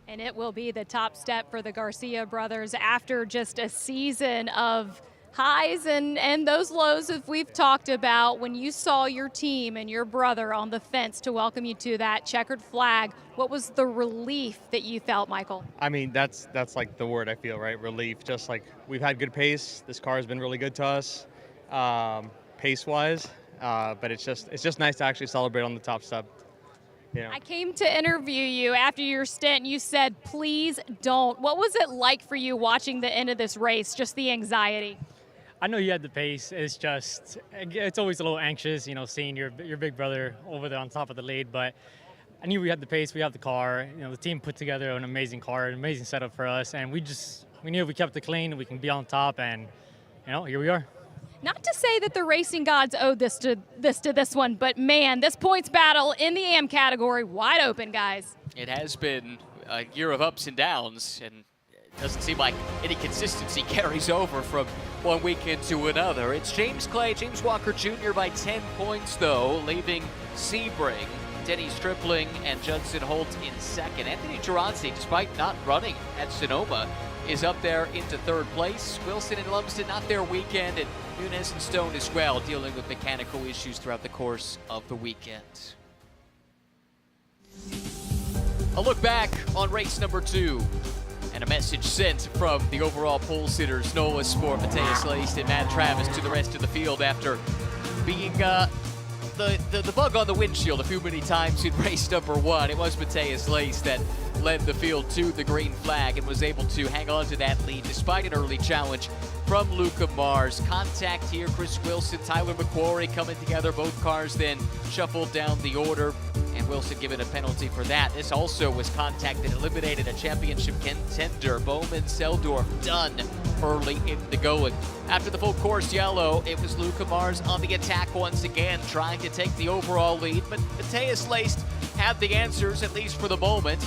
A: And it will be the top step for the Garcia brothers after just a season of highs and those lows that we've talked about. When you saw your team and your brother on the fence to welcome you to that checkered flag, what was the relief that you felt, Michael?
M: I mean, that's like the word I feel, right? Relief. Just like we've had good pace. This car has been really good to us, pace-wise. But it's just nice to actually celebrate on the top step. Yeah.
A: I came to interview you after your stint, and you said, please don't. What was it like for you watching the end of this race, just the anxiety?
N: I know you had the pace. It's always a little anxious, you know, seeing your big brother over there on top of the lead, but I knew we had the pace, we had the car. You know, the team put together an amazing car, an amazing setup for us, and we knew if we kept it clean, we can be on top, and, you know, here we are.
A: Not to say that the racing gods owed this to this one, but man, this points battle in the AM category, wide open, guys.
C: It has been a year of ups and downs, and it doesn't seem like any consistency carries over from one weekend to another. It's James Walker Jr. by 10 points, though, leaving Sebring, Denny Stripling, and Judson Holt in second. Anthony Geronzi, despite not running at Sonoma, is up there into third place. Wilson and Lumsden not their weekend, and Nunes and Stone as well, dealing with mechanical issues throughout the course of the weekend. A look back on race number 2, and a message sent from the overall pole sitters, Nola Sport, Mateus Laced, and Matt Travis to the rest of the field after being the bug on the windshield a few many times in race number 1. It was Mateus Laced that led the field to the green flag and was able to hang on to that lead despite an early challenge from Luca Mars. Contact here, Chris Wilson, Tyler McQuarrie coming together. Both cars then shuffled down the order, and Wilson given a penalty for that. This also was contact that eliminated a championship contender. Bowman Seldorf done early in the going. After the full course yellow, it was Luca Mars on the attack once again, trying to take the overall lead, but Mateus Laced had the answers, at least for the moment.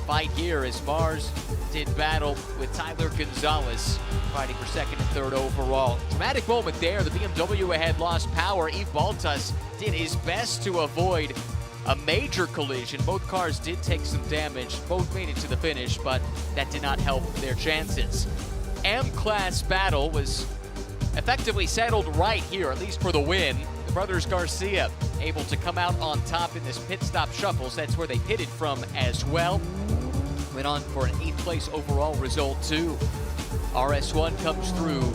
C: Fight here as Mars did battle with Tyler Gonzalez, fighting for second and third overall. Dramatic moment there. The BMW had lost power. Yves Baltas did his best to avoid a major collision. Both cars did take some damage. Both made it to the finish, but that did not help their chances. M-Class battle was effectively settled right here, at least for the win. The brothers Garcia able to come out on top in this pit stop shuffles. That's where they pitted from as well. Went on for an 8th place overall result too. RS1 comes through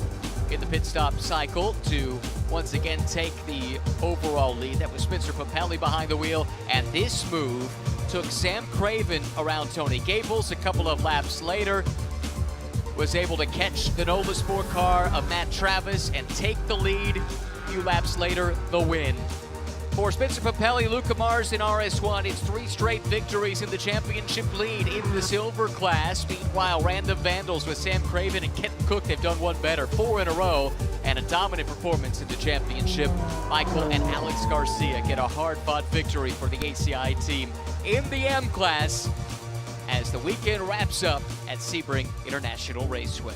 C: in the pit stop cycle to once again take the overall lead. That was Spencer Papelli behind the wheel, and this move took Sam Craven around Tony Gables. A couple of laps later, was able to catch the Nola Sport car of Matt Travis and take the lead. A few laps later, the win. For Spencer Papelli, Luca Mars in RS1, it's 3 straight victories in the championship lead in the silver class. Meanwhile, Random Vandals with Sam Craven and Kenton Cook, they've done one better, 4 in a row. and a dominant performance in the championship. Michael and Alex Garcia get a hard-fought victory for the ACI team in the M class as the weekend wraps up at Sebring International Raceway.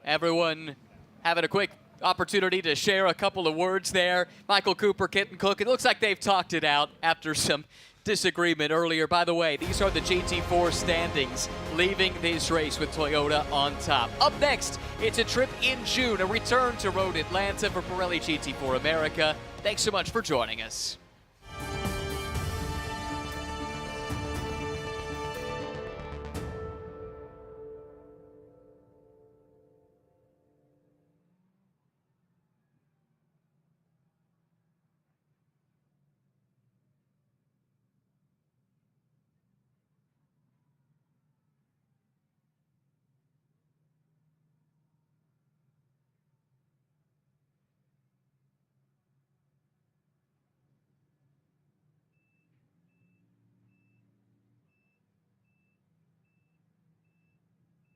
C: Everyone having a quick opportunity to share a couple of words there. Michael Cooper, Kenton Cook, it looks like they've talked it out after some disagreement earlier. By the way, these are the GT4 standings leaving this race with Toyota on top. Up next, it's a trip in June, a return to Road Atlanta for Pirelli GT4 America. Thanks so much for joining us.